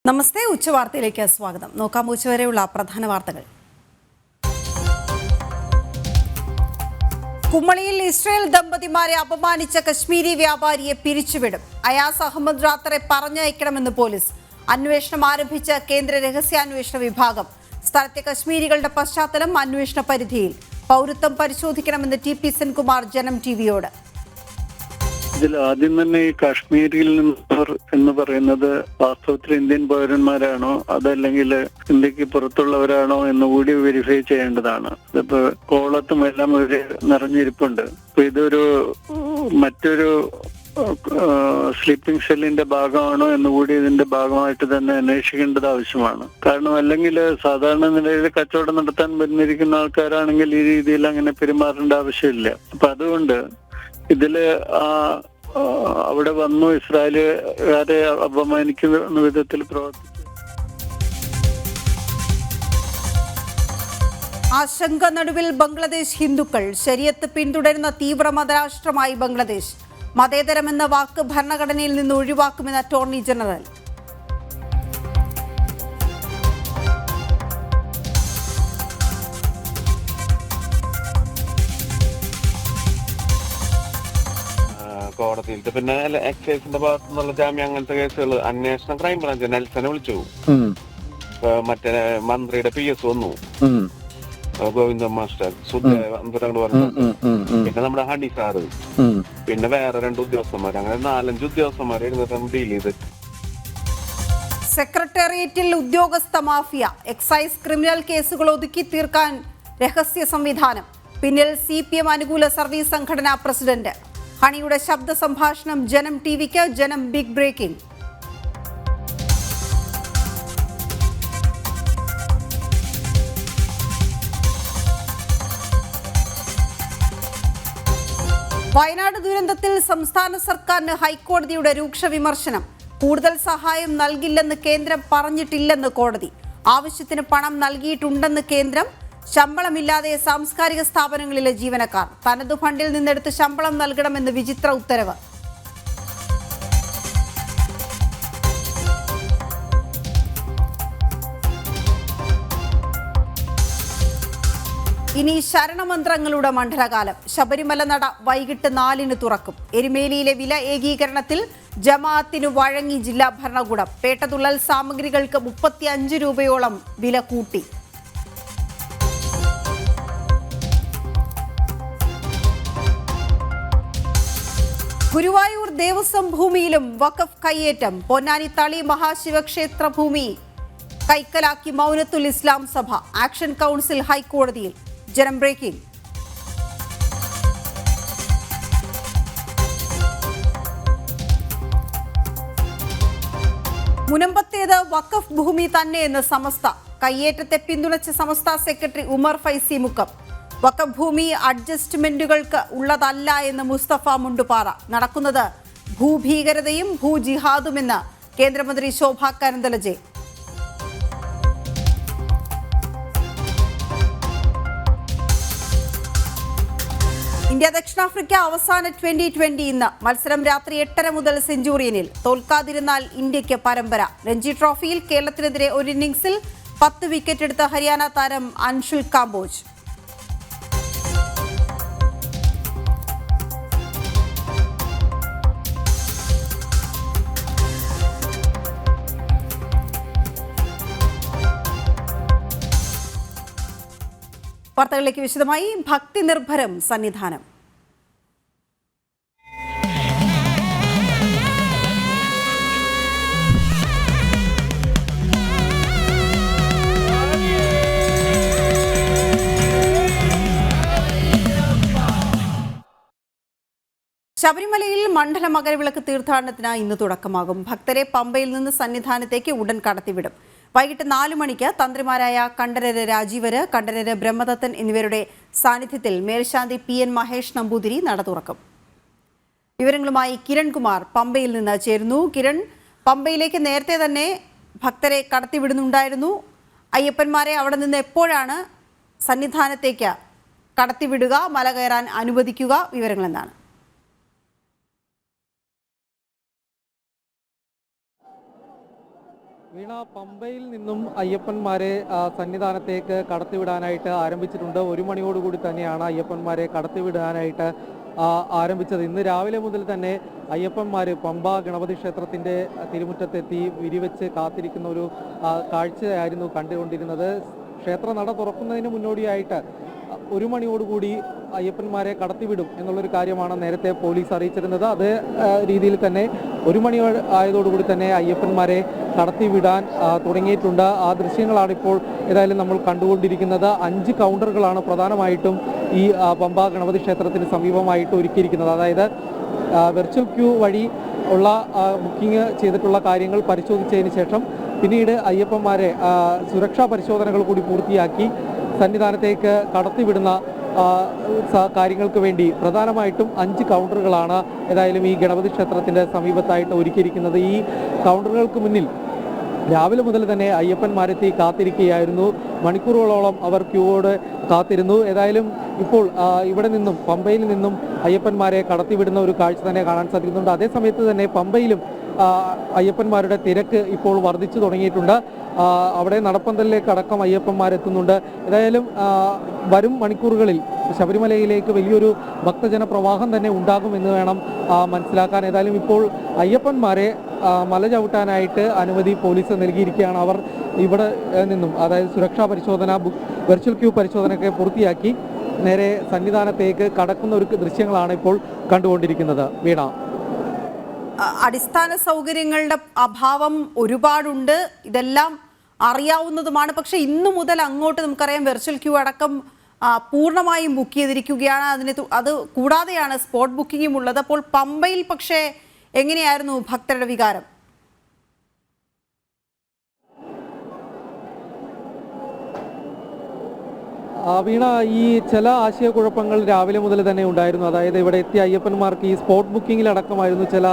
നമസ്തേ, ഉച്ചവാർത്തയിലേക്ക് സ്വാഗതം. നോക്കാം ഉച്ചവരെയുള്ള പ്രധാന വാർത്തകൾ. കുമളിയിൽ ഇസ്രായേൽ ദമ്പതിമാരെ അപമാനിച്ച കശ്മീരി വ്യാപാരിയെ പിരിച്ചുവിടും. അയാസ് അഹമ്മദ് റാത്തറെ പറഞ്ഞയക്കണമെന്ന് പോലീസ്. അന്വേഷണം ആരംഭിച്ച കേന്ദ്ര രഹസ്യാന്വേഷണ വിഭാഗം. സ്ഥലത്തെ കശ്മീരികളുടെ പശ്ചാത്തലം അന്വേഷണ പരിധിയിൽ. പൗരത്വം പരിശോധിക്കണമെന്ന് ടി.പി. സെൻകുമാർ ജനം ടിവിയോട്. ഇതിൽ ആദ്യം തന്നെ ഈ കാശ്മീരിൽ നിന്നവർ എന്ന് പറയുന്നത് വാസ്തവത്തിൽ ഇന്ത്യൻ പൗരന്മാരാണോ അതല്ലെങ്കിൽ ഇന്ത്യക്ക് പുറത്തുള്ളവരാണോ എന്നുകൂടി വെരിഫൈ ചെയ്യേണ്ടതാണ്. ഇതിപ്പോ കോളത്തും എല്ലാം ഒരു നിറഞ്ഞിരിപ്പുണ്ട്. അപ്പൊ ഇതൊരു മറ്റൊരു സ്ലീപ്പിംഗ് സെല്ലിന്റെ ഭാഗമാണോ എന്നുകൂടി ഇതിന്റെ ഭാഗമായിട്ട് തന്നെ അന്വേഷിക്കേണ്ടത് ആവശ്യമാണ്. കാരണം അല്ലെങ്കിൽ സാധാരണ നിലയിൽ കച്ചവടം നടത്താൻ വരുന്നിരിക്കുന്ന ആൾക്കാരാണെങ്കിൽ ഈ രീതിയിൽ അങ്ങനെ പെരുമാറേണ്ട ആവശ്യമില്ല. അപ്പൊ അതുകൊണ്ട് ഇതില് അവിടെ വന്നു ഇസ്രായേലുകാരെ അപമാനിക്കുന്ന വിധത്തിൽ പ്രവർത്തിച്ചു. ആശങ്ക നടുവിൽ ബംഗ്ലാദേശ് ഹിന്ദുക്കൾ. ശരീഅത്ത് പിന്തുടരുന്ന തീവ്ര മതരാഷ്ട്രമായി ബംഗ്ലാദേശ്. മതേതരമെന്ന വാക്ക് ഭരണഘടനയിൽ നിന്ന് ഒഴിവാക്കുമെന്ന് അറ്റോർണി ജനറൽ. കോടതിയിൽ പിന്നെ എക്സൈസിന്റെ ഭാഗത്തു നിന്നുള്ള ജാമ്യം അങ്ങനത്തെ കേസുകൾ അന്വേഷണം ക്രൈംബ്രാഞ്ച് നെൽസനെ വിളിച്ചു. മറ്റേ മന്ത്രിയുടെ PS വന്നു, ഗോവിന്ദ മാസ്റ്റർ സുധങ്ങൾ പറഞ്ഞു, പിന്നെ നമ്മുടെ ഹണി സാറ്, പിന്നെ വേറെ 2 ഉദ്യോഗസ്ഥന്മാർ, അങ്ങനെ 4-5 ഉദ്യോഗസ്ഥന്മാരെ ഇരുന്നിട്ടാണ് ഡീൽ ചെയ്ത്. സെക്രട്ടേറിയറ്റിൽ ഉദ്യോഗസ്ഥ മാഫിയ. എക്സൈസ് ക്രിമിനൽ കേസുകൾ ഒതുക്കി തീർക്കാൻ രഹസ്യ സംവിധാനം. പിന്നിൽ CPM അനുകൂല സർവീസ് സംഘടനാ പ്രസിഡന്റ്. ഹണിയുടെ ശബ്ദ സംഭാഷണം ജനം ടിവിക്ക്. ജനം ബിഗ് ബ്രേക്കിംഗ്. വയനാട് ദുരന്തത്തിൽ സംസ്ഥാന സർക്കാരിന് ഹൈക്കോടതിയുടെ രൂക്ഷ വിമർശനം. കൂടുതൽ സഹായം നൽകില്ലെന്ന് കേന്ദ്രം പറഞ്ഞിട്ടില്ലെന്ന് കോടതി. ആവശ്യത്തിന് പണം നൽകിയിട്ടുണ്ടെന്ന് കേന്ദ്രം. ശമ്പളമില്ലാതെ സാംസ്കാരിക സ്ഥാപനങ്ങളിലെ ജീവനക്കാർ. തനതു ഫണ്ടിൽ നിന്നെടുത്ത് ശമ്പളം നൽകണമെന്ന് വിചിത്ര ഉത്തരവ്. ഇനി ശരണമന്ത്രങ്ങളുടെ മണ്ഡലകാലം. ശബരിമല നട വൈകിട്ട് 4-ന് തുറക്കും. എരുമേലിയിലെ വില ഏകീകരണത്തിൽ ജമാഅത്തിന് വഴങ്ങി ജില്ലാ ഭരണകൂടം. പേട്ടതുള്ളൽ സാമഗ്രികൾക്ക് 35 രൂപയോളം വില കൂട്ടി. ഗുരുവായൂർ ദേവസ്വം ഭൂമിയിലും വഖഫ് കയ്യേറ്റം. പൊന്നാനി തളി മഹാശിവക്ഷേത്ര ഭൂമി കൈക്കലാക്കി മൗനത്തുൽ ഇസ്ലാം സഭ. ആക്ഷൻ കൗൺസിൽ ഹൈക്കോടതിയിൽ. ജനം ബ്രേക്കിംഗ്. മുനമ്പത്തേത് വഖഫ് ഭൂമി തന്നെയെന്ന് സമസ്ത. കയ്യേറ്റത്തെ പിന്തുണച്ച സമസ്ത സെക്രട്ടറി ഉമർ ഫൈസി മുക്കം. വഖഫ് ഭൂമി അഡ്ജസ്റ്റ്മെന്റുകൾക്ക് ഉള്ളതല്ല എന്ന് മുസ്തഫ മുണ്ടുപാറ. നടക്കുന്നത് ഭൂഭീകരതയും ഭൂജിഹാദുമെന്ന് കേന്ദ്രമന്ത്രി ശോഭ കരന്തലജെ. ഇന്ത്യ ദക്ഷിണാഫ്രിക്ക അവസാന T20 ഇന്ന്. മത്സരം രാത്രി 8:30 മുതൽ സെഞ്ചുറിയനിൽ. തോൽക്കാതിരുന്നാൽ ഇന്ത്യക്ക് പരമ്പര. രഞ്ജി ട്രോഫിയിൽ കേരളത്തിനെതിരെ ഒരു ഇന്നിംഗ്സിൽ 10 വിക്കറ്റ് എടുത്ത ഹരിയാന താരം അൻഷുൽ കാംബോജ്. വാർത്തകളിലേക്ക് വിശദമായി. ഭക്തി നിർഭരം സന്നിധാനം. ശബരിമലയിൽ മണ്ഡല മകരവിളക്ക് തീർത്ഥാടനത്തിന് ഇന്ന് തുടക്കമാകും. ഭക്തരെ പമ്പയിൽ നിന്ന് സന്നിധാനത്തേക്ക് ഉടൻ കടത്തിവിടും. വൈകിട്ട് 4 മണിക്ക് തന്ത്രിമാരായ കണ്ഠരര് രാജീവര്, കണ്ഠരര് ബ്രഹ്മദത്തൻ എന്നിവരുടെ സാന്നിധ്യത്തിൽ മേൽശാന്തി PN മഹേഷ് നമ്പൂതിരി നട തുറക്കും. വിവരങ്ങളുമായി കിരൺകുമാർ പമ്പയിൽ നിന്ന് ചേരുന്നു. കിരൺ, പമ്പയിലേക്ക് നേരത്തെ തന്നെ ഭക്തരെ കടത്തിവിടുന്നുണ്ടായിരുന്നു. അയ്യപ്പന്മാരെ അവിടെ നിന്ന് എപ്പോഴാണ് സന്നിധാനത്തേക്ക് കടത്തിവിടുക, മല കയറാൻ അനുവദിക്കുക? വിവരങ്ങൾ എന്താണ്? വീണ, പമ്പയിൽ നിന്നും അയ്യപ്പന്മാരെ സന്നിധാനത്തേക്ക് കടത്തിവിടാനായിട്ട് ആരംഭിച്ചിട്ടുണ്ട്. 1 മണിയോടുകൂടി തന്നെയാണ് അയ്യപ്പന്മാരെ കടത്തിവിടാനായിട്ട് ആരംഭിച്ചത്. ഇന്ന് രാവിലെ മുതൽ തന്നെ അയ്യപ്പന്മാർ പമ്പ ഗണപതി ക്ഷേത്രത്തിൻ്റെ തിരുമുറ്റത്തെത്തി വിരിവെച്ച് കാത്തിരിക്കുന്ന ഒരു കാഴ്ചയായിരുന്നു കണ്ടുകൊണ്ടിരുന്നത്. ക്ഷേത്ര നട തുറക്കുന്നതിന് മുന്നോടിയായിട്ട് 1 മണിയോടുകൂടി അയ്യപ്പന്മാരെ കടത്തിവിടും എന്നുള്ളൊരു കാര്യമാണ് നേരത്തെ പോലീസ് അറിയിച്ചിരുന്നത്. അതേ രീതിയിൽ തന്നെ 1 മണി ആയതോടുകൂടി തന്നെ അയ്യപ്പന്മാരെ കടത്തിവിടാൻ തുടങ്ങിയിട്ടുണ്ട്. ആ ദൃശ്യങ്ങളാണ് ഇപ്പോൾ ഏതായാലും നമ്മൾ കണ്ടുകൊണ്ടിരിക്കുന്നത്. 5 കൗണ്ടറുകളാണ് പ്രധാനമായിട്ടും ഈ പമ്പ ഗണപതി ക്ഷേത്രത്തിന് സമീപമായിട്ട് ഒരുക്കിയിരിക്കുന്നത്. അതായത് വെർച്വൽ ക്യൂ വഴി ഉള്ള ബുക്കിംഗ് ചെയ്തിട്ടുള്ള കാര്യങ്ങൾ പരിശോധിച്ചതിന് ശേഷം പിന്നീട് അയ്യപ്പന്മാരെ സുരക്ഷാ പരിശോധനകൾ കൂടി പൂർത്തിയാക്കി സന്നിധാനത്തേക്ക് കടത്തിവിടുന്ന കാര്യങ്ങൾക്ക് വേണ്ടി പ്രധാനമായിട്ടും 5 കൗണ്ടറുകളാണ് ഏതായാലും ഈ ഗണപതി ക്ഷേത്രത്തിൻ്റെ സമീപത്തായിട്ട് ഒരുക്കിയിരിക്കുന്നത്. ഈ കൗണ്ടറുകൾക്ക് മുന്നിൽ രാവിലെ മുതൽ തന്നെ അയ്യപ്പന്മാരെത്തി കാത്തിരിക്കുകയായിരുന്നു. മണിക്കൂറുകളോളം അവർ ക്യൂവോട് കാത്തിരുന്നു. ഏതായാലും ഇപ്പോൾ ഇവിടെ നിന്നും പമ്പയിൽ നിന്നും അയ്യപ്പന്മാരെ കടത്തിവിടുന്ന ഒരു കാഴ്ച തന്നെ കാണാൻ സാധിക്കുന്നുണ്ട്. അതേസമയത്ത് തന്നെ പമ്പയിലും അയ്യപ്പന്മാരുടെ തിരക്ക് ഇപ്പോൾ വർദ്ധിച്ചു തുടങ്ങിയിട്ടുണ്ട്. അവിടെ നടപ്പന്തലിലേക്ക് അടക്കം അയ്യപ്പന്മാരെത്തുന്നുണ്ട്. ഏതായാലും വരും മണിക്കൂറുകളിൽ ശബരിമലയിലേക്ക് വലിയൊരു ഭക്തജന പ്രവാഹം തന്നെ ഉണ്ടാകുമെന്ന് വേണം മനസ്സിലാക്കാൻ. ഏതായാലും ഇപ്പോൾ അയ്യപ്പന്മാരെ മല ചവിട്ടാനായിട്ട് അനുമതി പോലീസ് നൽകിയിരിക്കുകയാണ്. അവർ ഇവിടെ നിന്നും അതായത് സുരക്ഷാ പരിശോധന, വെർച്വൽ ക്യൂ പരിശോധനയൊക്കെ പൂർത്തിയാക്കി നേരെ സന്നിധാനത്തേക്ക് കടക്കുന്ന ഒരു ദൃശ്യങ്ങളാണ് ഇപ്പോൾ കണ്ടുകൊണ്ടിരിക്കുന്നത്. വീണ, അടിസ്ഥാന സൗകര്യങ്ങളുടെ അഭാവം ഒരുപാടുണ്ട്, ഇതെല്ലാം അറിയാവുന്നതുമാണ്. പക്ഷെ ഇന്നു മുതൽ അങ്ങോട്ട് നമുക്കറിയാം വെർച്വൽ ക്യൂ അടക്കം പൂർണ്ണമായും ബുക്ക് ചെയ്തിരിക്കുകയാണ്. അത് കൂടാതെയാണ് സ്പോട്ട് ബുക്കിങ്ങും ഉള്ളത്. അപ്പോൾ പമ്പയിൽ പക്ഷേ എങ്ങനെയായിരുന്നു ഭക്തരുടെ വികാരം? വീണ, ഈ ചില ആശയക്കുഴപ്പങ്ങൾ രാവിലെ മുതൽ തന്നെ ഉണ്ടായിരുന്നു. അതായത് ഇവിടെ എത്തിയ അയ്യപ്പന്മാർക്ക് ഈ സ്പോട്ട് ബുക്കിങ്ങിലടക്കമായിരുന്നു ചില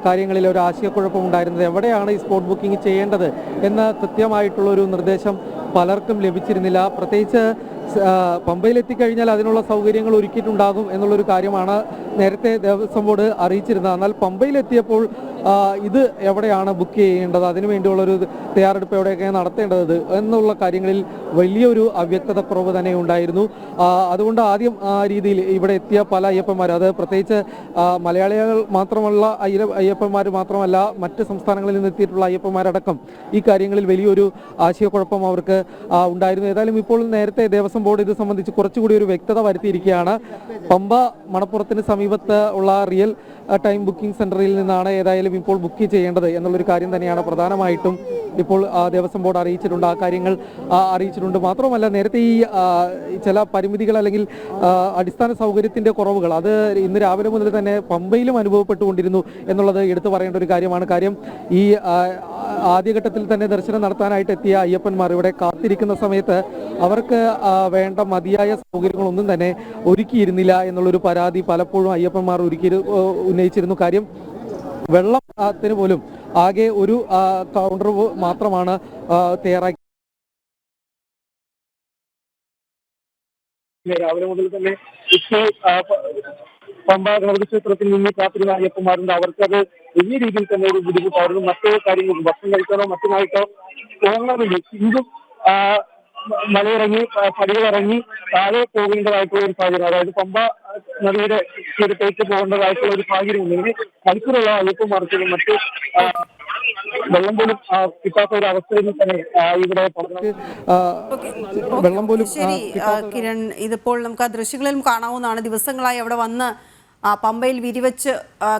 കാര്യങ്ങളിൽ ഒരു ആശയക്കുഴപ്പം ഉണ്ടായിരുന്നത്. എവിടെയാണ് ഈ സ്പോട്ട് ബുക്കിംഗ് ചെയ്യേണ്ടത് എന്ന കൃത്യമായിട്ടുള്ളൊരു നിർദ്ദേശം പലർക്കും ലഭിച്ചിരുന്നില്ല. പ്രത്യേകിച്ച് പമ്പയിലെത്തിക്കഴിഞ്ഞാൽ അതിനുള്ള സൗകര്യങ്ങൾ ഒരുക്കിയിട്ടുണ്ടാകും എന്നുള്ളൊരു കാര്യമാണ് നേരത്തെ ദേവസ്വം ബോർഡ് അറിയിച്ചിരുന്നത്. എന്നാൽ പമ്പയിലെത്തിയപ്പോൾ ഇത് എവിടെയാണ് ബുക്ക് ചെയ്യേണ്ടത്, അതിനുവേണ്ടിയുള്ളൊരു തയ്യാറെടുപ്പ് എവിടെയൊക്കെ നടത്തേണ്ടത് എന്നുള്ള കാര്യങ്ങളിൽ വലിയൊരു അവ്യക്തതക്കുറവ് തന്നെ ഉണ്ടായിരുന്നു. അതുകൊണ്ട് ആദ്യം രീതിയിൽ ഇവിടെ എത്തിയ പല അയ്യപ്പന്മാർ, അത് പ്രത്യേകിച്ച് മലയാളികൾ മാത്രമല്ല അയ്യപ്പന്മാർ മാത്രമല്ല മറ്റ് സംസ്ഥാനങ്ങളിൽ നിന്ന് എത്തിയിട്ടുള്ള അയ്യപ്പന്മാരടക്കം ഈ കാര്യങ്ങളിൽ വലിയൊരു ആശയക്കുഴപ്പം അവർക്ക് ഉണ്ടായിരുന്നു. ഏതായാലും ഇപ്പോൾ നേരത്തെ ദേവസ്വം ബോർഡ് ഇത് സംബന്ധിച്ച് കുറച്ചുകൂടി ഒരു വ്യക്തത വരുത്തിയിരിക്കുകയാണ്. പമ്പ മണപ്പുറത്തിന് സമീപത്ത് ഉള്ള റിയൽ ടൈം ബുക്കിംഗ് സെന്ററിൽ നിന്നാണ് ഏതായാലും ഇപ്പോൾ ബുക്ക് ചെയ്യേണ്ടത് എന്നുള്ളൊരു കാര്യം തന്നെയാണ് പ്രധാനമായിട്ടും ഇപ്പോൾ ദേവസ്വം ബോർഡ് അറിയിച്ചിട്ടുണ്ട്. ആ കാര്യങ്ങൾ അറിയിച്ചിട്ടുണ്ട്. മാത്രമല്ല നേരത്തെ ഈ ചില പരിമിതികൾ അല്ലെങ്കിൽ അടിസ്ഥാന സൗകര്യത്തിന്റെ കുറവുകൾ അത് ഇന്ന് രാവിലെ മുതൽ തന്നെ പമ്പയിലും അനുഭവപ്പെട്ടുകൊണ്ടിരുന്നു എന്നുള്ളത് എടുത്തു പറയേണ്ട ഒരു കാര്യമാണ്. കാര്യം ഈ ആദ്യഘട്ടത്തിൽ തന്നെ ദർശനം നടത്താനായിട്ട് എത്തിയ അയ്യപ്പന്മാർ ഇവിടെ കാത്തിരിക്കുന്ന സമയത്ത് അവർക്ക് വേണ്ട മതിയായ സൗകര്യങ്ങളൊന്നും തന്നെ ഒരുക്കിയിരുന്നില്ല എന്നുള്ളൊരു പരാതി പലപ്പോഴും അയ്യപ്പന്മാർ ഉന്നയിച്ചിരുന്നു. കാര്യം വെള്ളത്തിന് പോലും ആകെ ഒരു കൗണ്ടർ മാത്രമാണ് തയ്യാറാക്കി. രാവിലെ മുതൽ തന്നെ ഇപ്പോൾ പമ്പ ഗണപതി ക്ഷേത്രത്തിൽ നിന്ന് കാത്തിരുന്ന അയ്യപ്പന്മാരുണ്ട്. അവർക്കത് വലിയ രീതിയിൽ തന്നെ ഒരു ബുദ്ധിമുട്ടായിരുന്നു. മറ്റു കാര്യങ്ങളും ഭക്ഷണം കഴിക്കാനോ മറ്റുമായിട്ടോ പോകണമെങ്കിൽ ഇന്നും മലയിറങ്ങി പടികളിറങ്ങി താഴെ പോകേണ്ടതായിട്ടുള്ള ഒരു സാഹചര്യം, അതായത് പമ്പ നദിയുടെ തീരത്തേക്ക് പോകേണ്ടതായിട്ടുള്ള ഒരു സാഹചര്യം ഇങ്ങനെ മണിക്കൂറുള്ള അയ്യപ്പന്മാർക്ക് മറ്റ് വെള്ളം പോലും കിട്ടാത്ത ഒരു അവസ്ഥയിൽ തന്നെ ഇവിടെ വെള്ളം പോലും. ശരി കിരൺ, ഇതിപ്പോൾ നമുക്ക് ആ ദൃശ്യങ്ങളിലും കാണാവുന്നതാണ്. ദിവസങ്ങളായി അവിടെ വന്ന് പമ്പയിൽ വിരിവെച്ച്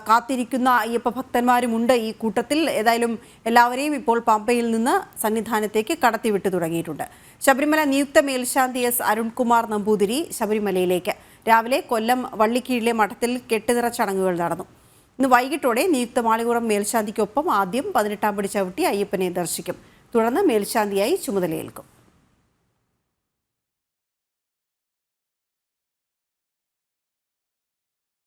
കാത്തിരിക്കുന്ന അയ്യപ്പ ഭക്തന്മാരുമുണ്ട് ഈ കൂട്ടത്തിൽ. ഏതായാലും എല്ലാവരെയും ഇപ്പോൾ പമ്പയിൽ നിന്ന് സന്നിധാനത്തേക്ക് കടത്തിവിട്ടു തുടങ്ങിയിട്ടുണ്ട്. ശബരിമല നിയുക്ത മേൽശാന്തി എസ് അരുൺകുമാർ നമ്പൂതിരി ശബരിമലയിലേക്ക് രാവിലെ കൊല്ലം വള്ളിക്കീഴിലെ മഠത്തിൽ കെട്ടുനിറ ചടങ്ങുകൾ നടന്നു. ഇന്ന് വൈകിട്ടോടെ നിയുക്ത മാളികപ്പുറം മേൽശാന്തിക്കൊപ്പം ആദ്യം 18-ാം പടി ചവിട്ടി അയ്യപ്പനെ ദർശിക്കും. തുടർന്ന് മേൽശാന്തിയായി ചുമതലയേൽക്കും.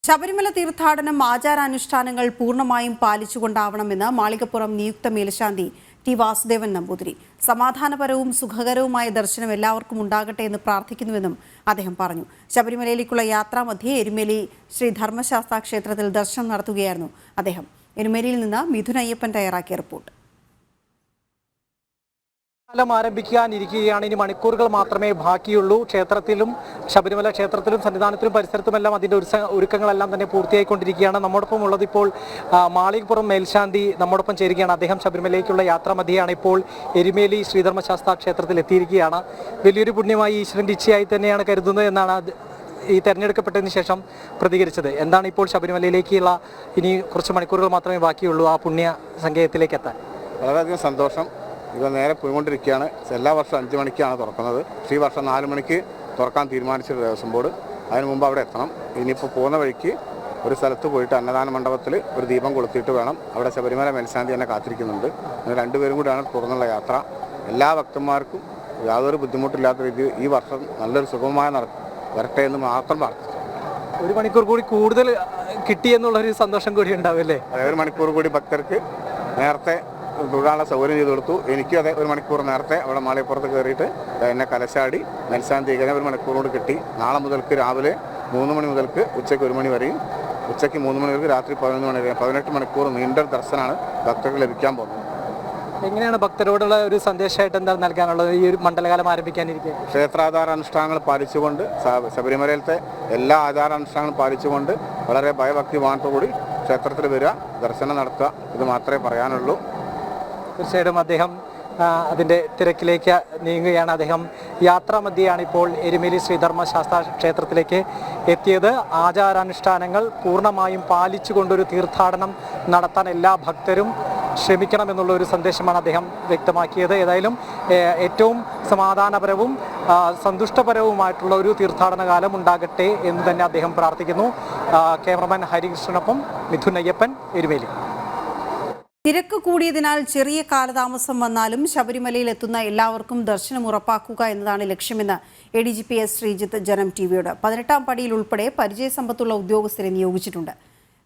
ശബരിമല തീർത്ഥാടനം ആചാരാനുഷ്ഠാനങ്ങൾ പൂർണ്ണമായും പാലിച്ചുകൊണ്ടാവണമെന്ന് മാളികപ്പുറം നിയുക്ത മേൽശാന്തി ടി വാസുദേവൻ നമ്പൂതിരി. സമാധാനപരവും സുഖകരവുമായ ദർശനം എല്ലാവർക്കും ഉണ്ടാകട്ടെ എന്ന് പ്രാർത്ഥിക്കുന്നുവെന്നും അദ്ദേഹം പറഞ്ഞു. ശബരിമലയിലേക്കുള്ള യാത്രാമധ്യേ എരുമേലി ശ്രീ ധർമ്മശാസ്ത്ര ക്ഷേത്രത്തിൽ ദർശനം നടത്തുകയായിരുന്നു അദ്ദേഹം. എരുമേലിയിൽ നിന്ന് മിഥുൻ അയ്യപ്പൻ തയ്യാറാക്കിയ റിപ്പോർട്ട്. കാലം ആരംഭിക്കാനിരിക്കുകയാണ്. ഇനി മണിക്കൂറുകൾ മാത്രമേ ബാക്കിയുള്ളൂ. ശബരിമല ക്ഷേത്രത്തിലും സന്നിധാനത്തിലും പരിസരത്തുമെല്ലാം അതിൻ്റെ ഒരുക്കങ്ങളെല്ലാം തന്നെ പൂർത്തിയായിക്കൊണ്ടിരിക്കുകയാണ്. നമ്മോടൊപ്പം ഉള്ളത് ഇപ്പോൾ മാളികപ്പുറം മേൽശാന്തി നമ്മോടൊപ്പം ചേരുകയാണ്. അദ്ദേഹം ശബരിമലയ്ക്കുള്ള യാത്രാമധ്യയാണ് ഇപ്പോൾ എരുമേലി ശ്രീധർമ്മശാസ്താ ക്ഷേത്രത്തിൽ എത്തിയിരിക്കുകയാണ്. വലിയൊരു പുണ്യമായി ഈശ്വരൻ്റെ ഇച്ഛയായി തന്നെയാണ് കരുതുന്നത് എന്നാണ് ഈ തെരഞ്ഞെടുക്കപ്പെട്ടതിന് ശേഷം പ്രതികരിച്ചത്. എന്താണ് ഇപ്പോൾ ശബരിമലയിലേക്കുള്ള ഇനി കുറച്ച് മണിക്കൂറുകൾ മാത്രമേ ബാക്കിയുള്ളൂ ആ പുണ്യ സങ്കേതത്തിലേക്ക് എത്താൻ? വളരെയധികം സന്തോഷം. ഇത് നേരെ പോയിക്കൊണ്ടിരിക്കുകയാണ്. എല്ലാ വർഷവും 5 മണിക്കാണ് തുറക്കുന്നത്. ഈ വർഷം 4 മണിക്ക് തുറക്കാൻ തീരുമാനിച്ച ദേവസ്വം ബോർഡ്. അതിന് മുമ്പ് അവിടെ എത്തണം. ഇനിയിപ്പോൾ പോകുന്ന വഴിക്ക് ഒരു സ്ഥലത്ത് പോയിട്ട് അന്നദാന മണ്ഡപത്തിൽ ഒരു ദീപം കൊളുത്തിയിട്ട് വേണം. അവിടെ ശബരിമല മേൽശാന്തി എന്നെ കാത്തിരിക്കുന്നുണ്ട്. അങ്ങനെ 2 പേരും കൂടിയാണ് തുടർന്നുള്ള യാത്ര. എല്ലാ ഭക്തന്മാർക്കും യാതൊരു ബുദ്ധിമുട്ടില്ലാത്ത രീതിയിൽ ഈ വർഷം നല്ലൊരു സുഗമമായ വരട്ടെ എന്ന് മാത്രം പ്രാർത്ഥിച്ചു. 1 മണിക്കൂർ കൂടി കൂടുതൽ കിട്ടിയെന്നുള്ളൊരു സന്തോഷം കൂടി ഉണ്ടാവില്ലേ? 1 മണിക്കൂർ കൂടി ഭക്തർക്ക് നേരത്തെ തൊഴാനുള്ള സൗകര്യം ചെയ്ത് കൊടുത്തു. എനിക്കും അതെ 1 മണിക്കൂർ നേരത്തെ അവിടെ മാളികപ്പുറത്ത് കയറിയിട്ട് എന്നെ കലശാടി മേൽശാന്തി 1 മണിക്കൂർ കൊണ്ട് കിട്ടി. നാളെ മുതൽക്ക് രാവിലെ 3 മണി മുതൽക്ക് ഉച്ചയ്ക്ക് 1 മണി വരെയും ഉച്ചയ്ക്ക് 3 മണി വരെ രാത്രി 11 മണി വരെയും 18 മണിക്കൂർ നീണ്ട ദർശനമാണ് ഭക്തർക്ക് ലഭിക്കാൻ പോകുന്നത്. എങ്ങനെയാണ് ഭക്തരോടുള്ള ഒരു സന്ദേശമായിട്ട് എന്താ നൽകാനുള്ളത് ഈ ഒരു മണ്ഡലകാലം ആരംഭിക്കാനിരിക്കുക? ക്ഷേത്രാചാരാനുഷ്ഠാനങ്ങൾ പാലിച്ചുകൊണ്ട് ശബരിമലയിലത്തെ എല്ലാ ആചാരാനുഷ്ഠാനങ്ങളും പാലിച്ചുകൊണ്ട് വളരെ ഭയഭക്തിമാനത്തോടുകൂടി ക്ഷേത്രത്തിൽ വരിക, ദർശനം നടത്തുക. ഇത് മാത്രമേ പറയാനുള്ളൂ. തീർച്ചയായിട്ടും അദ്ദേഹം അതിൻ്റെ തിരക്കിലേക്ക് നീങ്ങുകയാണ്. അദ്ദേഹം യാത്രാമധ്യയാണ് ഇപ്പോൾ എരുമേലി ശ്രീധർമ്മശാസ്താ ക്ഷേത്രത്തിലേക്ക് എത്തിയത്. ആചാരാനുഷ്ഠാനങ്ങൾ പൂർണ്ണമായും പാലിച്ചുകൊണ്ടൊരു തീർത്ഥാടനം നടത്താൻ എല്ലാ ഭക്തരും ശ്രമിക്കണമെന്നുള്ള ഒരു സന്ദേശമാണ് അദ്ദേഹം വ്യക്തമാക്കിയത്. ഏതായാലും ഏറ്റവും സമാധാനപരവും സന്തുഷ്ടപരവുമായിട്ടുള്ള ഒരു തീർത്ഥാടന കാലം ഉണ്ടാകട്ടെ എന്ന് തന്നെ അദ്ദേഹം പ്രാർത്ഥിക്കുന്നു. ക്യാമറമാൻ ഹരികൃഷ്ണനൊപ്പം മിഥുൻ അയ്യപ്പൻ, എരുമേലി. തിരക്ക് കൂടിയതിനാൽ ചെറിയ കാലതാമസം വന്നാലും ശബരിമലയിൽ എത്തുന്ന എല്ലാവർക്കും ദർശനം ഉറപ്പാക്കുക എന്നതാണ് ലക്ഷ്യമെന്ന് ADGP S ശ്രീജിത്ത് ജനം ടിവിയോട്. 18ാം പടിയിൽ ഉൾപ്പെടെ പരിചയസമ്പത്തുള്ള ഉദ്യോഗസ്ഥരെ നിയോഗിച്ചിട്ടുണ്ട്.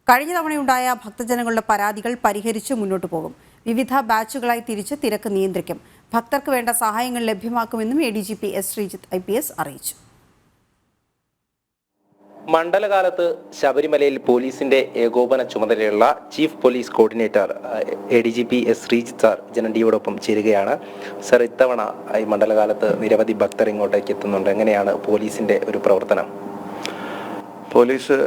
കഴിഞ്ഞ തവണയുണ്ടായ ഭക്തജനങ്ങളുടെ പരാതികൾ പരിഹരിച്ച് മുന്നോട്ടു പോകും. വിവിധ ബാച്ചുകളായി തിരിച്ച് തിരക്ക് നിയന്ത്രിക്കും. ഭക്തർക്ക് വേണ്ട സഹായങ്ങൾ ലഭ്യമാക്കുമെന്നും ADGP S ശ്രീജിത്ത് IPS അറിയിച്ചു. മണ്ഡലകാലത്ത് ശബരിമലയിൽ പോലീസിന്റെ ഏകോപന ചുമതലയുള്ള chief police coordinator ADGP S Sreejith sir ജനഡിയോടൊപ്പം ചേരുകയാണ്. സർ, ഇത്തവണ ഈ മണ്ഡലകാലത്ത് നിരവധി ഭക്തർ ഇങ്ങോട്ടേക്ക് എത്തുന്നുണ്ട്. എങ്ങനെയാണ് പോലീസിന്റെ ഒരു പ്രവർത്തനം? പോലീസ്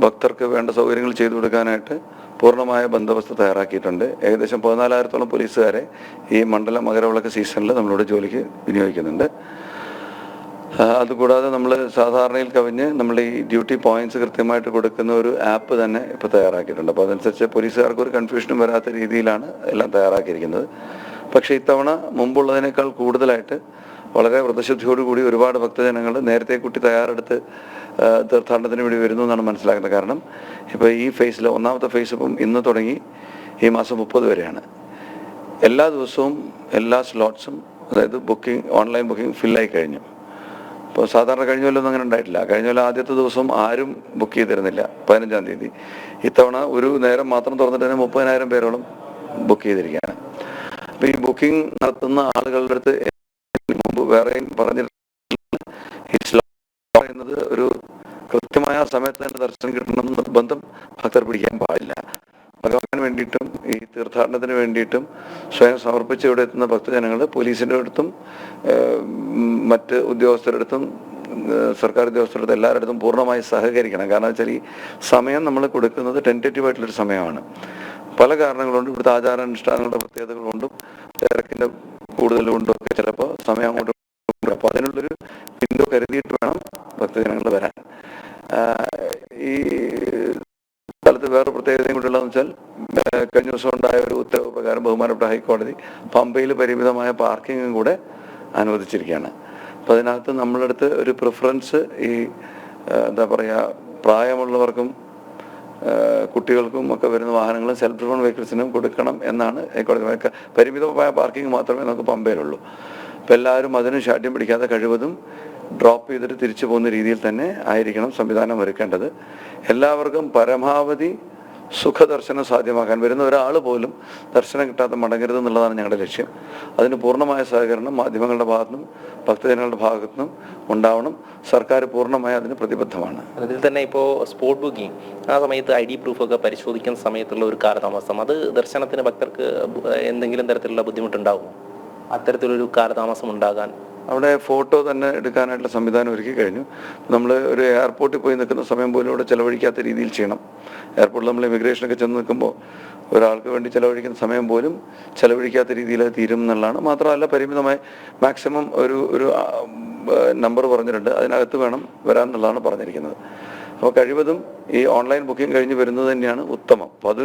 ഭക്തർക്ക് വേണ്ട സൗകര്യങ്ങൾ ചെയ്തു കൊടുക്കാനായിട്ട് പൂർണ്ണമായ ബന്ദോബസ്ത് തയ്യാറാക്കിയിട്ടുണ്ട്. ഏകദേശം 14,000-ഓളം പോലീസുകാരെ ഈ മണ്ഡല മകരവിളക്ക് സീസണിൽ നമ്മളോട് ജോലിക്ക് വിനിയോഗിക്കുന്നുണ്ട്. അതുകൂടാതെ നമ്മൾ സാധാരണയിൽ കവിഞ്ഞ് നമ്മൾ ഈ ഡ്യൂട്ടി പോയിന്റ്സ് കൃത്യമായിട്ട് കൊടുക്കുന്ന ഒരു ആപ്പ് തന്നെ ഇപ്പോൾ തയ്യാറാക്കിയിട്ടുണ്ട്. അപ്പോൾ അതനുസരിച്ച് പോലീസുകാർക്ക് ഒരു കൺഫ്യൂഷനും വരാത്ത രീതിയിലാണ് എല്ലാം തയ്യാറാക്കിയിരിക്കുന്നത്. പക്ഷേ ഇത്തവണ മുമ്പുള്ളതിനേക്കാൾ കൂടുതലായിട്ട് വളരെ വ്രതശുദ്ധിയോടുകൂടി ഒരുപാട് ഭക്തജനങ്ങൾ നേരത്തെ കൂട്ടി തയ്യാറെടുത്ത് തീർത്ഥാടനത്തിന് വേണ്ടി വരുന്നു എന്നാണ് മനസ്സിലാക്കുന്നത്. കാരണം ഇപ്പോൾ ഈ ഫേസിൽ 1ാമത്തെ ഫേസ് ഇപ്പം ഇന്ന് തുടങ്ങി ഈ മാസം 30 വരെയാണ്. എല്ലാ ദിവസവും എല്ലാ സ്ലോട്ട്സും, അതായത് ഓൺലൈൻ ബുക്കിംഗ് ഫില്ലായി കഴിഞ്ഞു. ഇപ്പോൾ സാധാരണ കഴിഞ്ഞ കൊല്ലമൊന്നും അങ്ങനെ ഉണ്ടായിട്ടില്ല. കഴിഞ്ഞ കൊല്ലം ആദ്യത്തെ ദിവസം ആരും ബുക്ക് ചെയ്തിരുന്നില്ല, 15ാം തീയതി. ഇത്തവണ ഒരു നേരം മാത്രം തുറന്നിട്ട് തന്നെ 30,000 പേരോളം ബുക്ക് ചെയ്തിരിക്കുകയാണ്. അപ്പോൾ ഈ ബുക്കിംഗ് നടത്തുന്ന ആളുകളുടെ അടുത്ത് മുമ്പ് വേറെയും പറഞ്ഞിട്ടുണ്ട്, ഈ സ്ലോട്ട് എന്നത് ഒരു കൃത്യമായ സമയത്ത് തന്നെ ദർശനം കിട്ടണമെന്ന് നിർബന്ധം ഭക്തർ പിടിക്കാൻ പാടില്ല. ഭഗവാന് വേണ്ടിയിട്ടും ഈ തീർത്ഥാടനത്തിന് വേണ്ടിയിട്ടും സ്വയം സമർപ്പിച്ച് ഇവിടെ എത്തുന്ന ഭക്തജനങ്ങൾ പോലീസിൻ്റെ അടുത്തും മറ്റ് ഉദ്യോഗസ്ഥരുടെ അടുത്തും സർക്കാർ ഉദ്യോഗസ്ഥരുടെ അടുത്തും എല്ലാവരുടെ അടുത്തും പൂർണ്ണമായി സഹകരിക്കണം. കാരണം വെച്ചാൽ ഈ സമയം നമ്മൾ കൊടുക്കുന്നത് ടെൻറ്റേറ്റീവായിട്ടുള്ളൊരു സമയമാണ്. പല കാരണങ്ങളുകൊണ്ടും ഇവിടുത്തെ ആചാരാനുഷ്ഠാനങ്ങളുടെ പ്രത്യേകതകൾ കൊണ്ടും തിരക്കിൻ്റെ കൂടുതൽ കൊണ്ടും ഒക്കെ ചിലപ്പോൾ സമയം അങ്ങോട്ട്. അപ്പോൾ അതിനുള്ളൊരു വിൻഡോ കരുതിയിട്ട് വേണം ഭക്തജനങ്ങൾ വരാൻ. ഈ സ്ഥലത്ത് വേറെ പ്രത്യേകതയും കൂടിയുള്ളതെന്ന് വെച്ചാൽ കഴിഞ്ഞ ദിവസം ഉണ്ടായ ഒരു ഉത്തരവ് പ്രകാരം ബഹുമാനപ്പെട്ട ഹൈക്കോടതി പമ്പയിൽ പരിമിതമായ പാർക്കിങ്ങും കൂടെ അനുവദിച്ചിരിക്കുകയാണ്. അപ്പോൾ അതിനകത്ത് നമ്മളടുത്ത് ഒരു പ്രിഫറൻസ് ഈ എന്താ പറയുക, പ്രായമുള്ളവർക്കും കുട്ടികൾക്കും ഒക്കെ വരുന്ന വാഹനങ്ങളും സെൽഫ് ഡ്രിവൺ വെഹിക്കിൾസിനും കൊടുക്കണം എന്നാണ് ഹൈക്കോടതി. പരിമിതമായ പാർക്കിംഗ് മാത്രമേ നമുക്ക് പമ്പയിലുള്ളൂ. അപ്പോൾ എല്ലാവരും അതിന് ശാഠ്യം പിടിക്കാതെ കഴിവതും ഡ്രോപ്പ് ചെയ്തിട്ട് തിരിച്ചു പോകുന്ന രീതിയിൽ തന്നെ ആയിരിക്കണം സംവിധാനം ഒരുക്കേണ്ടത്. എല്ലാവർക്കും പരമാവധി സുഖദർശനം സാധ്യമാക്കാൻ വരുന്ന ഒരാൾ പോലും ദർശനം കിട്ടാതെ മടങ്ങരുത് എന്നുള്ളതാണ് ഞങ്ങളുടെ ലക്ഷ്യം. അതിന് പൂർണ്ണമായ സഹകരണം മാധ്യമങ്ങളുടെ ഭാഗത്തുനിന്നും ഭക്തജനങ്ങളുടെ ഭാഗത്തുനിന്നും ഉണ്ടാവണം. സർക്കാർ പൂർണ്ണമായി അതിന് പ്രതിബദ്ധമാണ്. അതിൽ തന്നെ ഇപ്പോൾ സ്പോട്ട് ബുക്കിംഗ്, ആ സമയത്ത് ID പ്രൂഫൊക്കെ പരിശോധിക്കുന്ന സമയത്തുള്ള ഒരു കാലതാമസം, അത് ദർശനത്തിന് ഭക്തർക്ക് എന്തെങ്കിലും തരത്തിലുള്ള ബുദ്ധിമുട്ടുണ്ടാകുമോ? അത്തരത്തിലൊരു കാലതാമസം ഉണ്ടാകാൻ? അവിടെ ഫോട്ടോ തന്നെ എടുക്കാനായിട്ടുള്ള സംവിധാനം ഒരുക്കി കഴിഞ്ഞു. നമ്മൾ ഒരു എയർപോർട്ടിൽ പോയി നിൽക്കുന്ന സമയം പോലും ഇവിടെ ചിലവഴിക്കാത്ത രീതിയിൽ ചെയ്യണം. എയർപോർട്ടിൽ നമ്മൾ ഇമിഗ്രേഷനൊക്കെ ചെന്ന് നിൽക്കുമ്പോൾ ഒരാൾക്ക് വേണ്ടി ചിലവഴിക്കുന്ന സമയം പോലും ചിലവഴിക്കാത്ത രീതിയിൽ തീരും എന്നുള്ളതാണ്. മാത്രമല്ല പരിമിതമായി മാക്സിമം ഒരു നമ്പർ പറഞ്ഞിട്ടുണ്ട്, അതിനകത്ത് വേണം വരാൻ എന്നുള്ളതാണ് പറഞ്ഞിരിക്കുന്നത്. അപ്പോൾ കഴിവതും ഈ ഓൺലൈൻ ബുക്കിംഗ് കഴിഞ്ഞ് വരുന്നത് തന്നെയാണ് ഉത്തമം. അപ്പോൾ അത്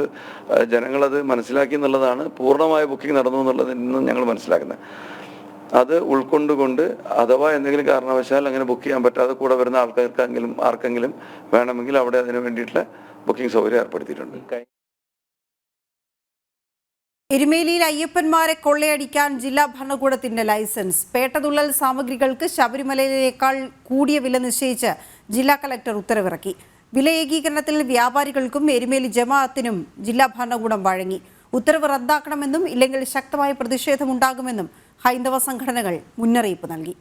ജനങ്ങളത് മനസ്സിലാക്കി എന്നുള്ളതാണ്. പൂർണ്ണമായ ബുക്കിംഗ് നടന്നു എന്നുള്ളതിൽ നിന്നും ഞങ്ങൾ മനസ്സിലാക്കുന്നത്. അത് ഉൾക്കൊണ്ടുകൊണ്ട് അഥവാ എന്തെങ്കിലും കാരണവശാൽ അങ്ങനെ ബുക്ക് ചെയ്യാൻ പറ്റാതെ കൂടെ വരുന്ന ആർക്കെങ്കിലും വേണമെങ്കിൽ അവിടെ അതിന് വേണ്ടിയിട്ടുള്ള ബുക്കിംഗ് സൗകര്യം ഏർപ്പെടുത്തിയിട്ടുണ്ട്. എരുമേലിയിൽ അയ്യപ്പന്മാരെ കൊള്ളയടിക്കാൻ ജില്ലാ ഭരണകൂടത്തിന്റെ ലൈസൻസ്. പേട്ടതുള്ളൽ സാമഗ്രികൾക്ക് ശബരിമലയിലേക്കാൾ കൂടിയ വില നിശ്ചയിച്ച് ജില്ലാ കളക്ടർ ഉത്തരവിറക്കി. വില ഏകീകരണത്തിൽ വ്യാപാരികൾക്കും എരുമേലി ജമാഅത്തിനും ജില്ലാ ഭരണകൂടം വഴങ്ങി. ഉത്തരവ് റദ്ദാക്കണമെന്നും ഇല്ലെങ്കിൽ ശക്തമായ പ്രതിഷേധമുണ്ടാകുമെന്നും ഹൈന്ദവ സംഘടനകൾ മുന്നറിയിപ്പ് നൽകി.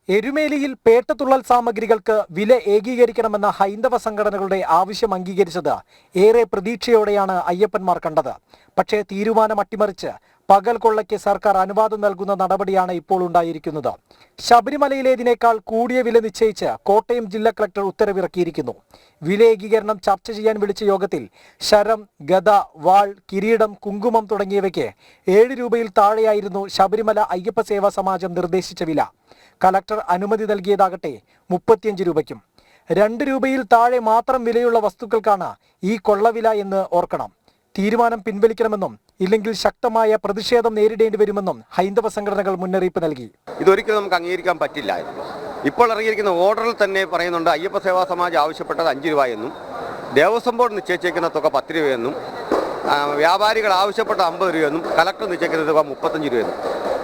എരുമേലിയിൽ പേട്ടതുള്ളൽ സാമഗ്രികൾക്ക് വില ഏകീകരിക്കണമെന്ന ഹൈന്ദവ സംഘടനകളുടെ ആവശ്യം അംഗീകരിച്ചത് ഏറെ പ്രതീക്ഷയോടെയാണ് അയ്യപ്പന്മാർ കണ്ടത്. പക്ഷേ തീരുമാനം അട്ടിമറിച്ച് പകൽ കൊള്ളയ്ക്ക് സർക്കാർ അനുവാദം നൽകുന്ന നടപടിയാണ് ഇപ്പോൾ ഉണ്ടായിരിക്കുന്നത്. ശബരിമലയിലേതിനേക്കാൾ കൂടിയ വില നിശ്ചയിച്ച് കോട്ടയം ജില്ലാ കളക്ടർ ഉത്തരവിറക്കിയിരിക്കുന്നു. വില ഏകീകരണം ചർച്ച ചെയ്യാൻ വിളിച്ച യോഗത്തിൽ ശരം, ഗദ, വാൾ, കിരീടം, കുങ്കുമം തുടങ്ങിയവയ്ക്ക് 7 രൂപയിൽ താഴെയായിരുന്നു ശബരിമല അയ്യപ്പ സേവാ സമാജം നിർദ്ദേശിച്ച വില. കളക്ടർ അനുമതി നൽകിയതാകട്ടെ 35 രൂപയ്ക്കും. 2 രൂപയിൽ താഴെ മാത്രം വിലയുള്ള വസ്തുക്കൾക്കാണ് ഈ കൊള്ളവില എന്ന് ഓർക്കണം. തീരുമാനം പിൻവലിക്കണമെന്നും ഇല്ലെങ്കിൽ ശക്തമായ പ്രതിഷേധം നേരിടേണ്ടി വരുമെന്നും ഹൈന്ദവ സംഘടനകൾ മുന്നറിയിപ്പ് നൽകി. ഇതൊരിക്കലും നമുക്ക് അംഗീകരിക്കാൻ പറ്റില്ലായിരുന്നു. ഇപ്പോൾ ഇറങ്ങിയിരിക്കുന്ന ഓർഡറിൽ തന്നെ പറയുന്നുണ്ട് അയ്യപ്പ സേവാ സമാജം ആവശ്യപ്പെട്ടത് 5 രൂപയെന്നും ദേവസ്വം ബോർഡ് നിശ്ചയിച്ചേക്കുന്ന തുക 10 രൂപയെന്നും വ്യാപാരികൾ ആവശ്യപ്പെട്ട 50 രൂപയെന്നും കളക്ടർ നിശ്ചയിക്കുന്ന തുക 35 രൂപയെന്നും